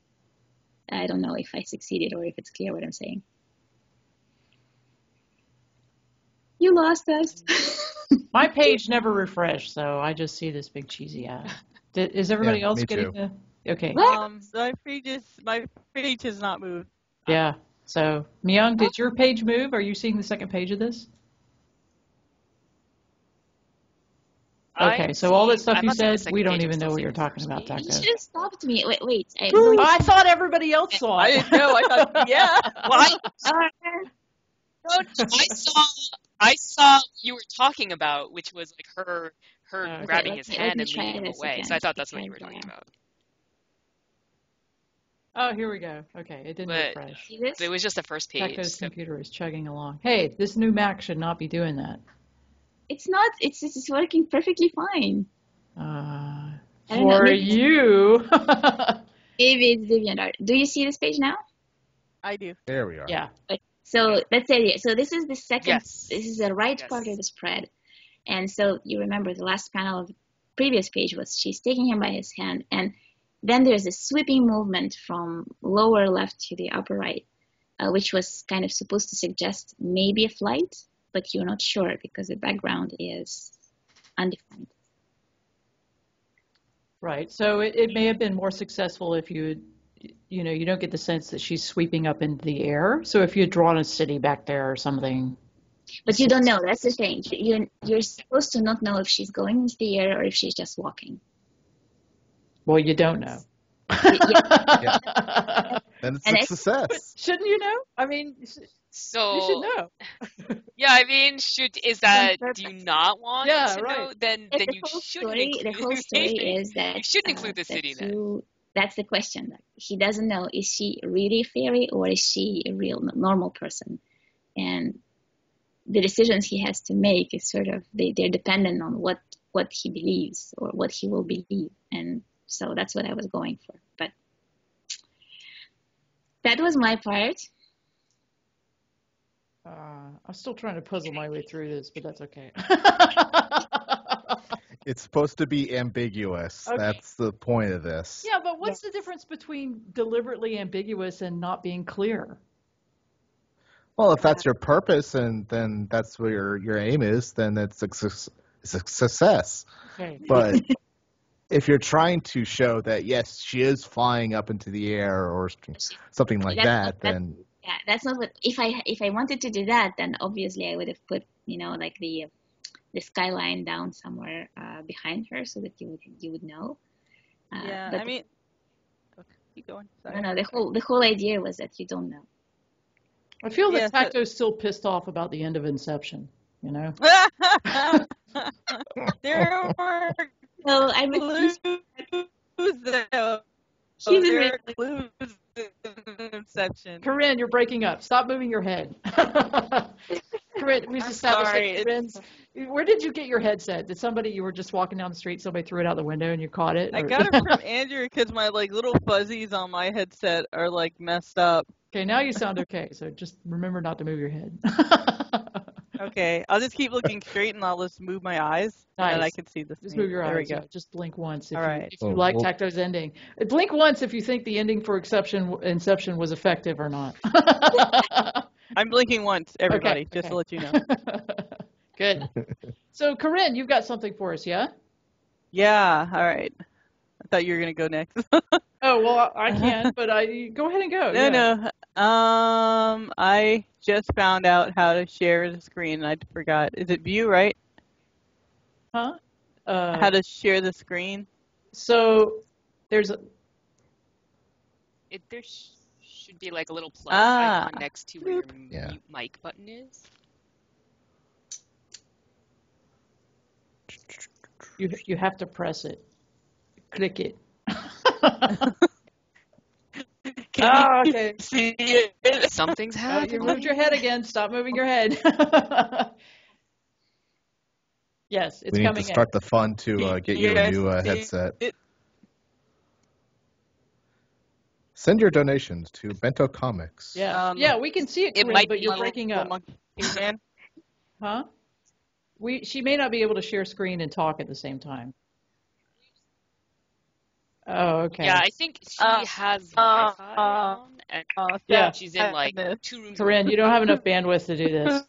I don't know if I succeeded or if it's clear what I'm saying. You lost us. My page never refreshed, so I just see this big cheesy eye. Is everybody else me getting too. the? Okay. My page has not moved. Yeah. So, Myung, did your page move? Are you seeing the second page of this? Okay, so all that stuff you said, we don't even know what you're talking about, You Tacto. should have stopped me. Wait. I thought everybody else saw I it. didn't know. I thought, yeah. I saw what you were talking about, which was like her Okay, grabbing his let hand me and try leading him this away. again, So I thought that's what you were because, talking about. Oh, here we go. Okay, it didn't But refresh. See this? it was just the first page. Tacto's So computer is chugging along. Hey, this new Mac should not be doing that. It's not. It's working perfectly fine. I don't know, For maybe- you. Maybe it's DeviantArt. Do you see this page now? I do. There we are. Yeah. So that's it. So this is the second. Yes. This is the right Yes. part of the spread. And so you remember the last panel of the previous page was she's taking him by his hand, and then there's a sweeping movement from lower left to the upper right, which was kind of supposed to suggest maybe a flight, but you're not sure because the background is undefined. Right. So it may have been more successful if you don't get the sense that she's sweeping up into the air. So if you had drawn a city back there or something. But you don't know. That's the thing. You're supposed to not know if she's going into the air or if she's just walking. Well, you don't know. Then it's And a I- success. Shouldn't you know? I mean, So you should know. yeah, I mean, do you not want Yeah, to right. know? Then The you whole shouldn't story, include. the whole story is that You shouldn't include the that city then. that's the question. He doesn't know, is she really a fairy or is she a real normal person? And the decisions he has to make is sort of they're dependent on what he believes or what he will believe. And so that's what I was going for. But that was my part. I'm still trying to puzzle my way through this, but that's okay. It's supposed to be ambiguous. Okay. That's the point of this. Yeah, but what's the difference between deliberately ambiguous and not being clear? Well, if that's your purpose and then that's where your aim is, then it's a success. Okay. But if you're trying to show that, yes, she is flying up into the air or something like that, then... Yeah, that's not what. If I wanted to do that, then obviously I would have put like the skyline down somewhere behind her so that you would know. Yeah, but I mean, okay, keep going. Sorry. no, the whole idea was that you don't know. I feel that Yeah, so- Tacto's still pissed off about the end of Inception, you know? There were So I would. clues though. He's a There really- are clues in Inception. Corinne, you're breaking up. Stop moving your head. Corinne, we established sorry, that Corinne's. Where did you get your headset? You were just walking down the street, somebody threw it out the window and you caught it? I or- got it from Andrew because my little fuzzies on my headset are messed up. Okay, now you sound okay, so just remember not to move your head. Okay, I'll just keep looking straight and I'll just move my eyes and I Nice. can see the Just screen. move your There eyes. we go. Yeah, just blink once if All right. you like Well- Tacto's ending. Blink once if you think the ending for Inception was effective or not. I'm blinking once, everybody, Okay, just to okay. let you know. Good. So, Corinne, you've got something for us, yeah? Yeah, all right. I thought you were going to go next. Oh, well, I can, but go ahead and go. No, yeah. no. I just found out how to share the screen. I forgot. Is it view, right? Huh? How to share the screen? So, there's a... There should be like a little plus Ah. icon next to where your Yeah. mute mic button is. You have to press it. Click it. Oh, okay. See it? Something's You happening. moved your head again. Stop moving your head. Yes, it's We need to coming start the fun to get you a Yes, new see headset. it? Send your donations to BentoComics. in. Yeah, yeah, we can see it, It Corinne, might but be you're My breaking little up. monkey man. Huh? She may not be able to share screen and talk at the same time. Oh, okay. Yeah, I think she has Wi-Fi on, and Yeah. she's in like 2 rooms. Corinne, you don't have enough bandwidth to do this.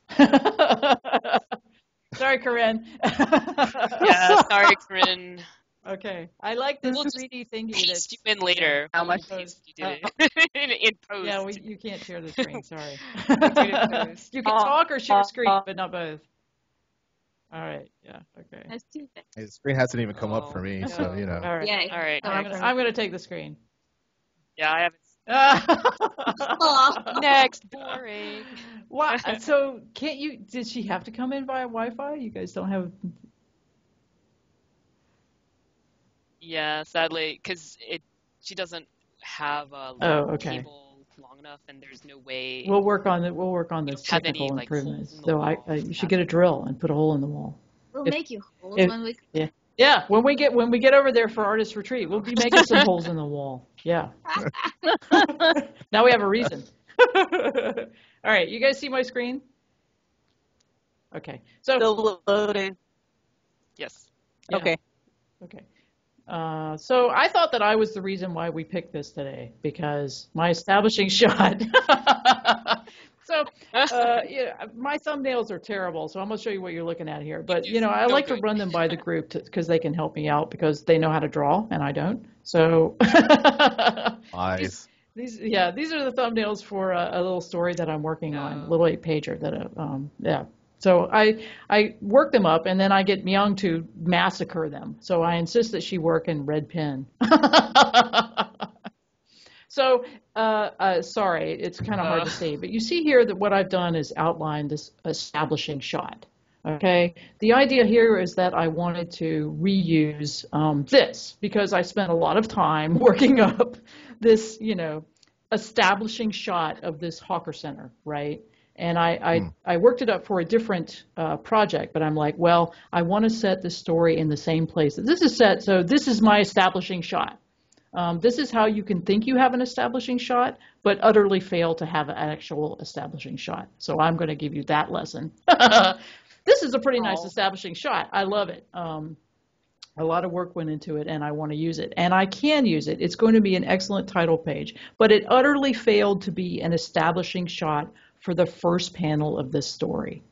Sorry, Corinne. Yeah, sorry, Corinne. Okay. I like this We'll 3D thingy. Paste you in later. How much? Paste you did it in post. Yeah, you can't share the screen. Sorry. We'll do it in post. You can talk or share screen, but not both. All right. Yeah. Okay. That's too bad. The screen hasn't even come up Oh, for me, no. so you know. All right. Yeah. All right. I'm gonna take the screen. Yeah, I haven't. Aw. Next, boring. Wow. So can't you? Did she have to come in via Wi-Fi? You guys don't have. Yeah, sadly, because she doesn't have a Okay. cable long enough, and there's no way. We'll work on those don't have any, technical like, improvements. holes in the So wall. you should get a drill and put a hole in the wall. We'll If- make you holes if- when we. Yeah, when we get over there for artist retreat, we'll be making some holes in the wall. Yeah. Now we have a reason. All right, you guys see my screen? Okay. So Still loading. Yes. yeah. Okay. Okay. So I thought that I was the reason why we picked this today because my establishing shot. So, yeah, my thumbnails are terrible, so I'm going to show you what you're looking at here. But, I like to run them by the group because they can help me out because they know how to draw and I don't. So, Eyes. these are the thumbnails for a little story that I'm working on, a little 8-pager that, So I work them up and then I get Myung to massacre them. So I insist that she work in red pen. So, sorry, it's kind of hard to see, but you see here that what I've done is outline this establishing shot, okay? The idea here is that I wanted to reuse this because I spent a lot of time working up this, establishing shot of this Hawker Center, right? And I worked it up for a different project, but I'm like, well, I want to set the story in the same place that this is set, so this is my establishing shot. This is how you can think you have an establishing shot, but utterly fail to have an actual establishing shot. So I'm going to give you that lesson. This is a pretty nice establishing shot. I love it. A lot of work went into it, and I want to use it. And I can use it. It's going to be an excellent title page. But it utterly failed to be an establishing shot for the first panel of this story.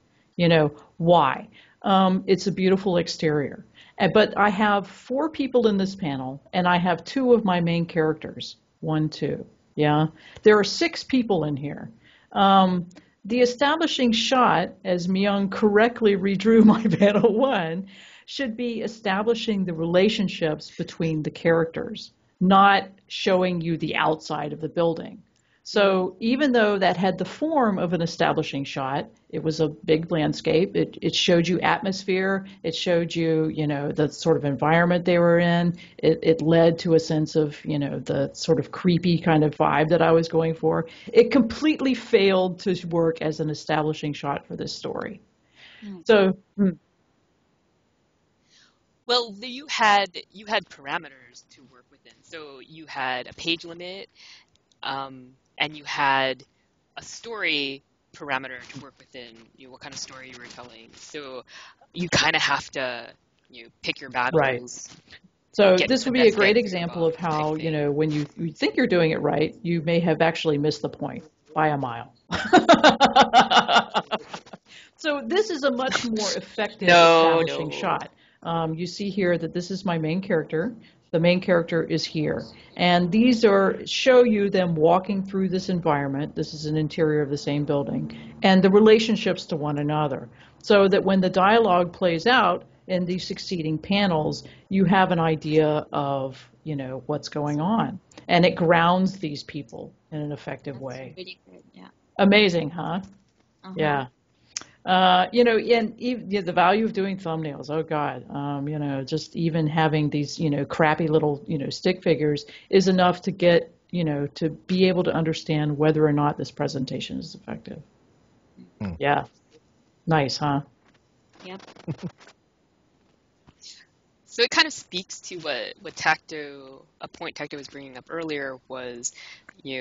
Why? It's a beautiful exterior. But I have 4 people in this panel, and I have 2 of my main characters. 1, 2. Yeah? There are 6 people in here. The establishing shot, as Myung correctly redrew my panel 1, should be establishing the relationships between the characters, not showing you the outside of the building. So even though that had the form of an establishing shot, it was a big landscape. It showed you atmosphere. It showed you, the sort of environment they were in. It led to a sense of, the sort of creepy kind of vibe that I was going for. It completely failed to work as an establishing shot for this story. So. Well, you had parameters to work within. So you had a page limit, and you had a story parameter to work within, what kind of story you were telling. So you kind of have to, pick your battles. Right. So this would be a great example of how, when you think you're doing it right, you may have actually missed the point by a mile. So this is a much more effective establishing shot. You see here that this is my main character. The main character is here. And these show you them walking through this environment. This is an interior of the same building. And the relationships to one another. So that when the dialogue plays out in these succeeding panels, you have an idea of, what's going on. And it grounds these people in an effective way. Really good, yeah. Amazing, huh? Uh-huh. Yeah. And even, the value of doing thumbnails, oh God, just even having these, crappy little, stick figures is enough to get, to be able to understand whether or not this presentation is effective. Yeah. Nice, huh? Yep. So it kind of speaks to what a point Tacto was bringing up earlier was,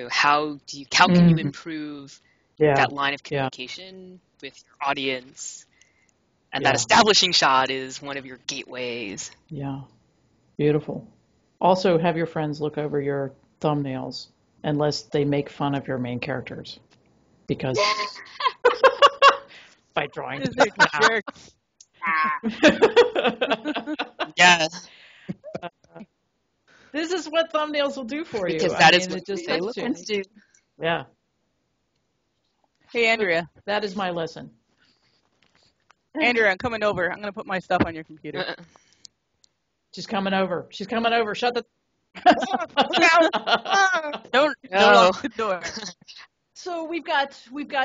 how can you improve that line of communication with your audience? And that establishing shot is one of your gateways. Yeah. Beautiful. Also, have your friends look over your thumbnails unless they make fun of your main characters. Because by drawing. They're jerks. Yeah, This is what thumbnails will do for you. because that is mean, what it just they helps look you. like. do. Yeah, Hey, Andrea. that is my lesson. Andrea, I'm coming over. I'm going to put my stuff on your computer. She's coming over. She's coming over. Shut the. Don't No. lock the door. So we've got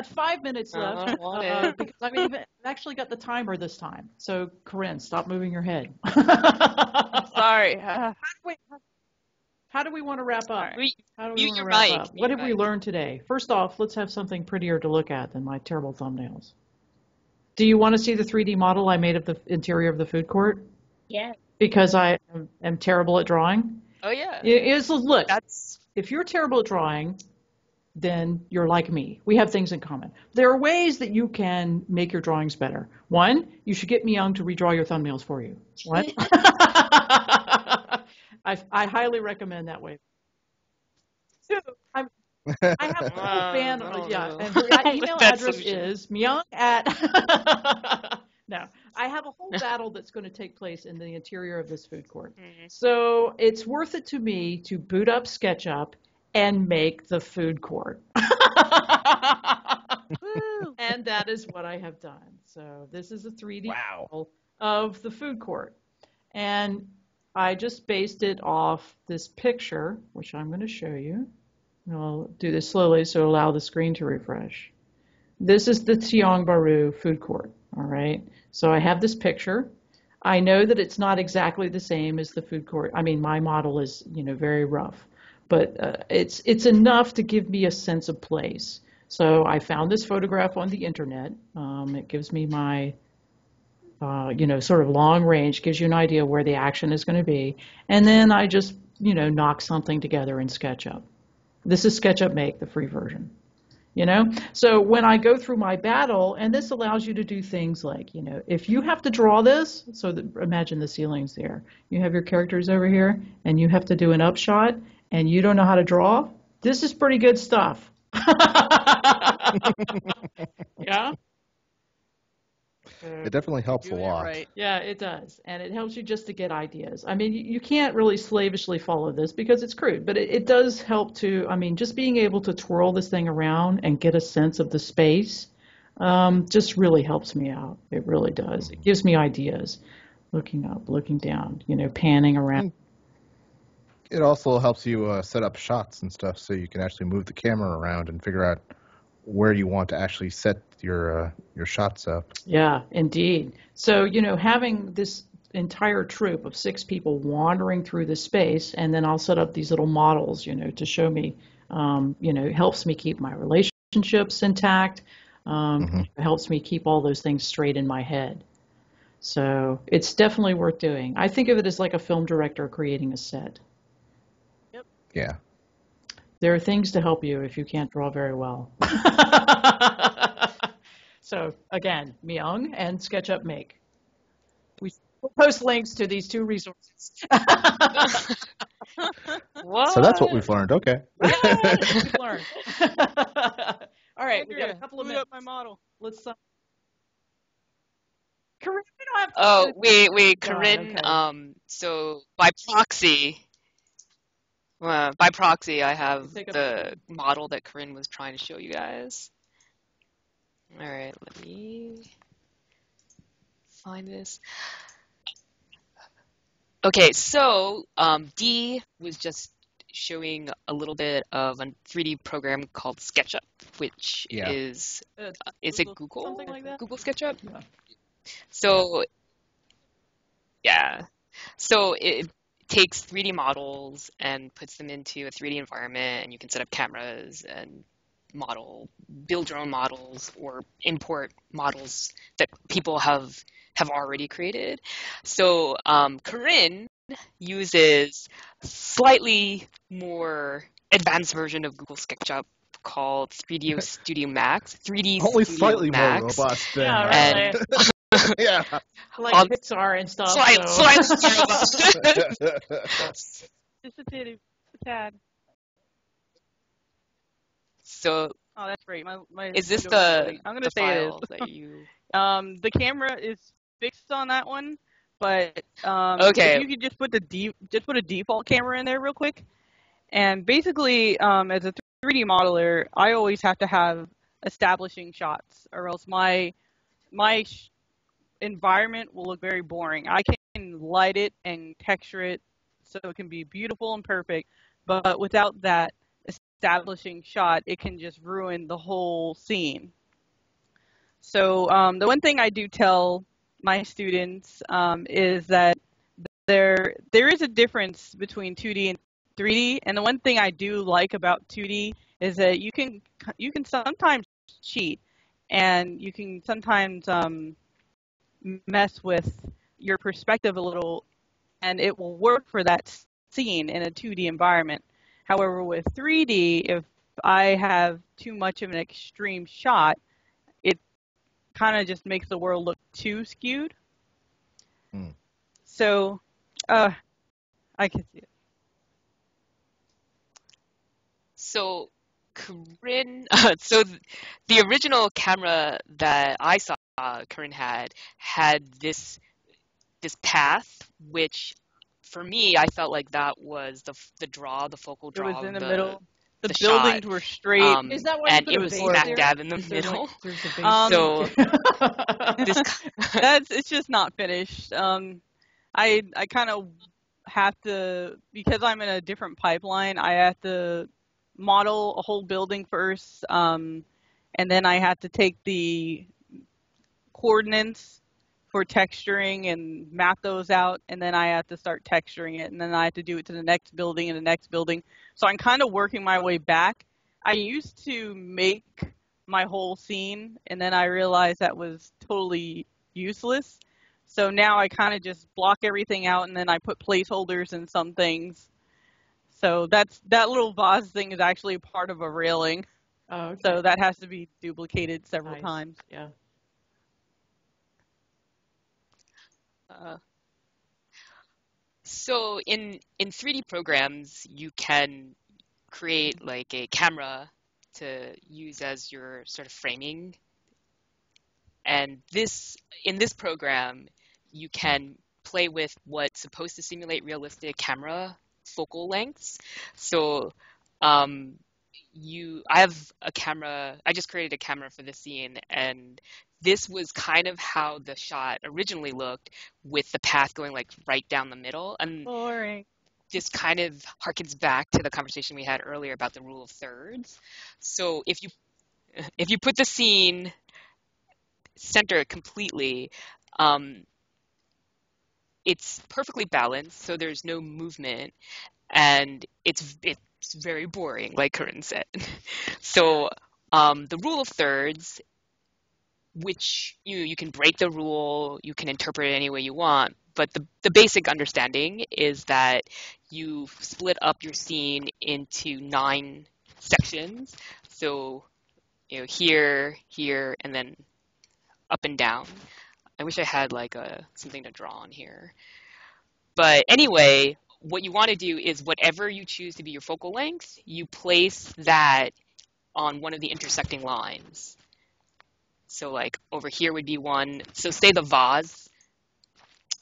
5 minutes I left. don't want it. Because I've actually got the timer this time. So Corinne, stop moving your head. Sorry. How do we want to wrap up? Mute How do we want to your wrap mic. up? Mute What your have we mic. learned today? First off, let's have something prettier to look at than my terrible thumbnails. Do you want to see the 3D model I made of the interior of the food court? Yeah. Because I am terrible at drawing? Oh yeah. Look, That's if you're terrible at drawing, then you're like me. We have things in common. There are ways that you can make your drawings better. One, you should get Myung to redraw your thumbnails for you. What? I highly recommend that way. Two, I have a whole fan. I don't Yeah, know. and her email That's address solution. is Myung at. No, I have a whole battle that's going to take place in the interior of this food court. So it's worth it to me to boot up SketchUp and make the food court. And that is what I have done. So this is a 3D model of the food court. And I just based it off this picture, which I'm going to show you. I'll do this slowly so allow the screen to refresh. This is the Tiongbaru food court, all right? So I have this picture. I know that it's not exactly the same as the food court. I mean, my model is, very rough, but it's enough to give me a sense of place. So I found this photograph on the internet. It gives me my, sort of long range, gives you an idea where the action is going to be. And then I just, knock something together in SketchUp. This is SketchUp Make, the free version. So when I go through my battle, and this allows you to do things like, if you have to draw this, so imagine the ceiling's there. You have your characters over here, and you have to do an upshot, and you don't know how to draw. This is pretty good stuff. Yeah? It definitely helps a lot. Right. Yeah, it does. And it helps you just to get ideas. I mean, you can't really slavishly follow this because it's crude, but it does help to, just being able to twirl this thing around and get a sense of the space just really helps me out. It really does. It gives me ideas. Looking up, looking down, panning around. It also helps you set up shots and stuff so you can actually move the camera around and figure out where you want to actually set your shots up. Yeah, indeed. So, having this entire troop of 6 people wandering through the space, and then I'll set up these little models, to show me, helps me keep my relationships intact, helps me keep all those things straight in my head. So it's definitely worth doing. I think of it as like a film director creating a set. Yep. Yeah. There are things to help you if you can't draw very well. So again, Myung and SketchUp Make. We will post links to these 2 resources. what? So that's what we've learned. Okay. Yeah, that's what we've learned. All right, we got a couple of Boot minutes. up my model. Let's. Corinne, we don't have to. Oh, wait, God, Corinne. okay. So by proxy, I have Take a- the model that Corinne was trying to show you guys. All right, let me find this. Okay, so D was just showing a little bit of a 3D program called SketchUp, which Yeah. is it Google? Something like that? Google SketchUp? Yeah. So, yeah. So it takes 3D models and puts them into a 3D environment, and you can set up cameras and build your own models or import models that people have already created. So Corinne uses slightly more advanced version of Google SketchUp called 3D Studio Max. 3D Only Studio slightly Max. more robust than Yeah, And- really. yeah. Like Pixar and stuff. Slightly so. robust. Just a tad. So Oh, that's great. My is this window's loading. I'm the gonna say it is. file that you? The camera is fixed on that one, but if Okay. you could just put a default camera in there real quick, and basically, as a 3D modeler, I always have to have establishing shots, or else my environment will look very boring. I can light it and texture it so it can be beautiful and perfect, but without that establishing shot, it can just ruin the whole scene. So the one thing I do tell my students is that there is a difference between 2D and 3D, and the one thing I do like about 2D is that you can sometimes cheat, and you can sometimes mess with your perspective a little, and it will work for that scene in a 2D environment. However, with 3D, if I have too much of an extreme shot, it kind of just makes the world look too skewed. Hmm. So, I can see it. So Corinne, the original camera that I saw Corinne had this path, which for me I felt like that was the focal It draw was of in the middle. The the buildings shot. were straight. Is that why you And put it a was base smack there? dab in the Is there middle. there's a base So this It's just not finished. I kind of have to, because I'm in a different pipeline. I have to model a whole building first, and then I have to take the coordinates for texturing and map those out, and then I have to start texturing it, and then I have to do it to the next building and the next building. So I'm kind of working my way back. I used to make my whole scene, and then I realized that was totally useless. So now I kind of just block everything out, and then I put placeholders in some things. So that little vase thing is actually a part of a railing. Oh, okay. So that has to be duplicated several Nice. times. Yeah. So in 3D programs, you can create like a camera to use as your sort of framing. And in this program, you can play with what's supposed to simulate realistic camera focal lengths. So I have a camera, I just created a camera for this scene, and this was kind of how the shot originally looked, with the path going like right down the middle. And Boring. this kind of harkens back to the conversation we had earlier about the rule of thirds. So if you put the scene center it completely, it's perfectly balanced, so there's no movement, and it's very boring, like Corinne said. So the rule of thirds, which you can break the rule, you can interpret it any way you want, but the basic understanding is that you split up your scene into 9 sections. So here, and then up and down. I wish I had like something to draw on here. But anyway, what you want to do is whatever you choose to be your focal length, you place that on one of the intersecting lines. So like over here would be one. So say the vase,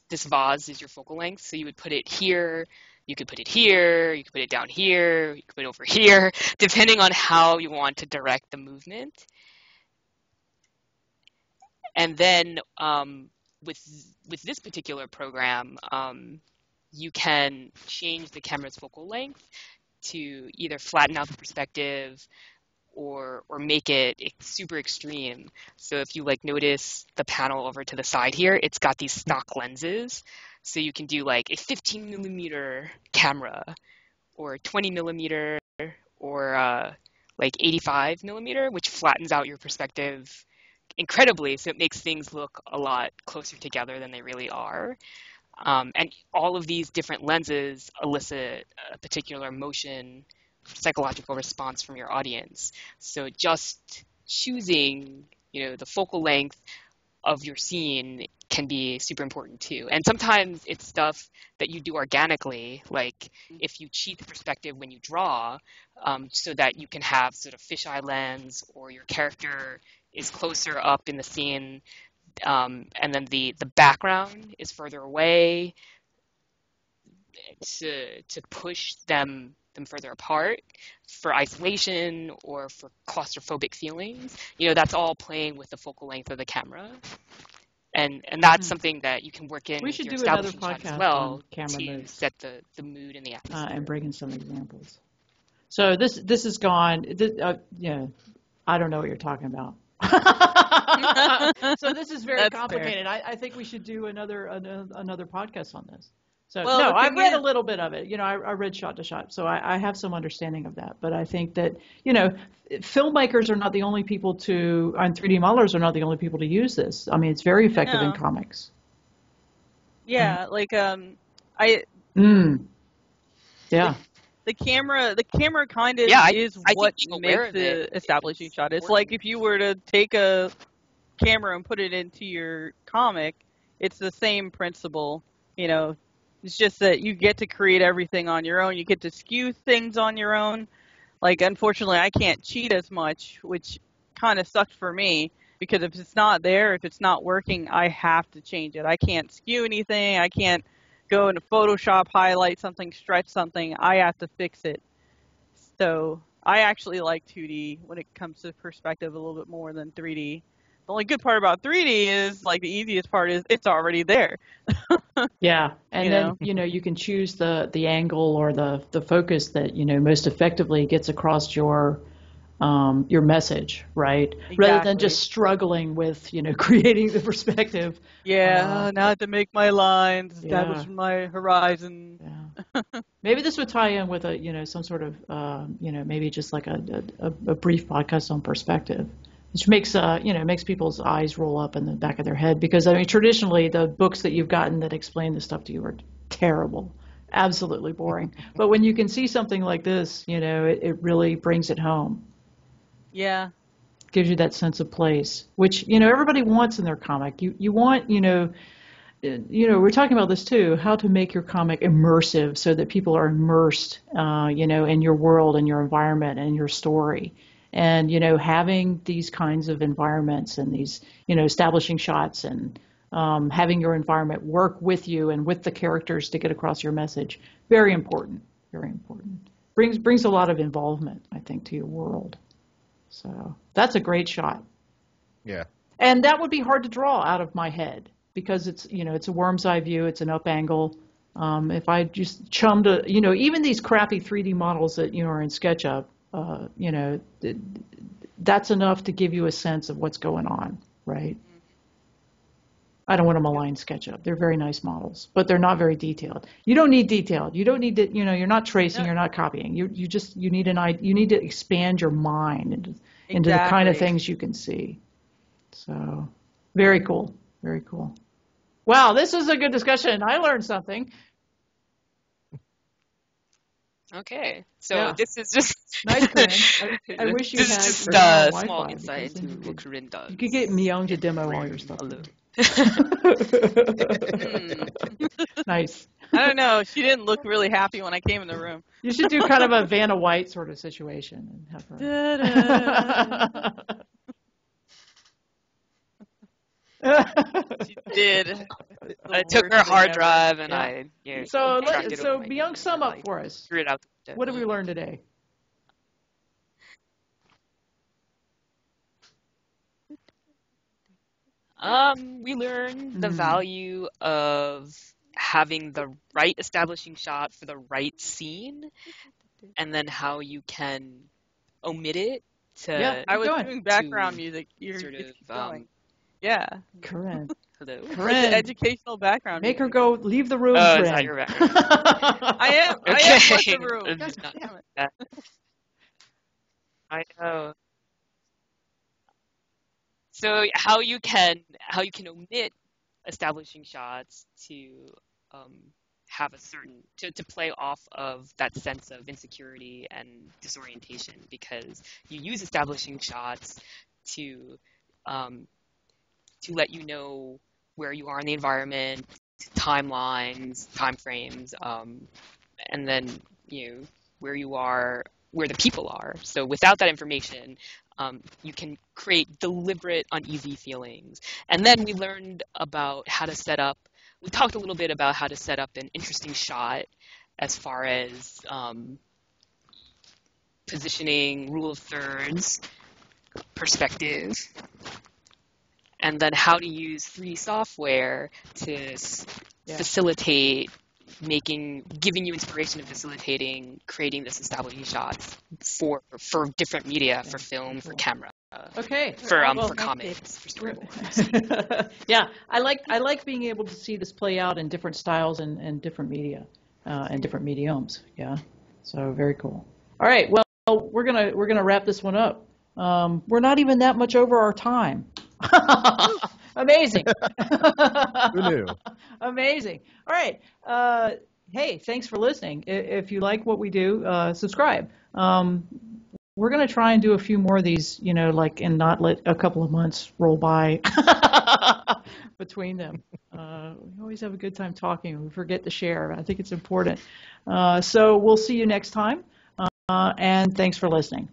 this vase is your focal length. So you would put it here, you could put it here, you could put it down here, you could put it over here, depending on how you want to direct the movement. And then with this particular program, you can change the camera's focal length to either flatten out the perspective or make it super extreme. So if you like notice the panel over to the side here, it's got these stock lenses. So you can do like a 15 millimeter camera or 20 millimeter or like 85 millimeter, which flattens out your perspective incredibly. So it makes things look a lot closer together than they really are. And all of these different lenses elicit a particular motion, psychological response from your audience. So just choosing, the focal length of your scene can be super important too. And sometimes it's stuff that you do organically, like if you cheat the perspective when you draw, so that you can have sort of fisheye lens, or your character is closer up in the scene, and then the background is further away, to push them further apart for isolation or for claustrophobic feelings. That's all playing with the focal length of the camera. And that's something that you can work in We with should your do another establishing shot as podcast well on camera to moves. set the mood and the atmosphere. And bring in some examples. So this is gone. I don't know what you're talking about. So this is very complicated. I think we should do another podcast on this. So no, I've read a little bit of it. I read shot to shot, so I have some understanding of that. But I think that filmmakers are not the only people and 3D modelers are not the only people to use this. I mean, it's very effective in comics. Yeah, Yeah. The camera kind of is what makes the establishing shot. It's like if you were to take a camera and put it into your comic, it's the same principle. It's just that you get to create everything on your own. You get to skew things on your own. Like, unfortunately, I can't cheat as much, which kind of sucked for me, because if it's not there, if it's not working, I have to change it. I can't skew anything. I can't go into Photoshop, highlight something, stretch something. I have to fix it. So I actually like 2D when it comes to perspective a little bit more than 3D. The only good part about 3D is, the easiest part is it's already there. Yeah, and then you can choose the angle or the focus that most effectively gets across your message, right? Exactly. Rather than just struggling with creating the perspective. Yeah, now I have to make my lines, establish my horizon. Yeah. Maybe this would tie in with some sort of maybe just like a brief podcast on perspective, which makes people's eyes roll up in the back of their head, because traditionally the books that you've gotten that explain this stuff to you are terrible, absolutely boring. But when you can see something like this, it really brings it home. Yeah. Gives you that sense of place, which everybody wants in their comic. You want we're talking about this too, how to make your comic immersive so that people are immersed in your world and your environment and your story. And, having these kinds of environments and these, establishing shots and having your environment work with you and with the characters to get across your message, very important, very important. Brings a lot of involvement, I think, to your world. So that's a great shot. Yeah. And that would be hard to draw out of my head, because it's, it's a worm's eye view, it's an up angle. If I just chummed even these crappy 3D models that, are in SketchUp, that's enough to give you a sense of what's going on, right? I don't want to malign SketchUp. They're very nice models, but they're not very detailed. You don't need detailed. You don't need to, you're not tracing, you're not copying. You need you need to expand your mind into the kind of things you can see. So, very cool. Very cool. Wow, this was a good discussion. I learned something. Okay, so this is just nice, Corinne. I wish you had just a small Wi-Fi, insight into what Corinne does. You could get Myung to demo all your stuff. Nice. I don't know. She didn't look really happy when I came in the room. You should do kind of a Vanna White sort of situation and have her. She did. I took her hard drive and I So Myung, sum up for us. Threw it out. What have we learned today? We learned the value of having the right establishing shot for the right scene, and then how you can omit it to. I was doing background music. You're sort of going. Yeah. Corinne. Hello. Corinne. Educational background. Make her go. Leave the room. Oh, is that your background? I am. Okay. I am left the room. Damn it. I know. So how you can omit establishing shots to have a certain to play off of that sense of insecurity and disorientation, because you use establishing shots to let you know where you are in the environment, timelines, time frames, and then where you are, where the people are. So without that information, you can create deliberate uneasy feelings. And then we learned about how to set up. We talked a little bit about how to set up an interesting shot as far as positioning, rule of thirds, perspective, and then how to use 3D software to facilitate giving you inspiration and facilitating creating this establishing shots for different media, for film, for camera. Okay. For comics, for storyboards. Yeah, I like being able to see this play out in different styles and different media, and different mediums. Yeah, so very cool. All right, well, we're gonna wrap this one up. We're not even that much over our time. Amazing. Who knew? Amazing. All right. Hey, thanks for listening. If you like what we do, subscribe. We're going to try and do a few more of these, and not let a couple of months roll by between them. We always have a good time talking. We forget to share. I think it's important. So we'll see you next time. And thanks for listening.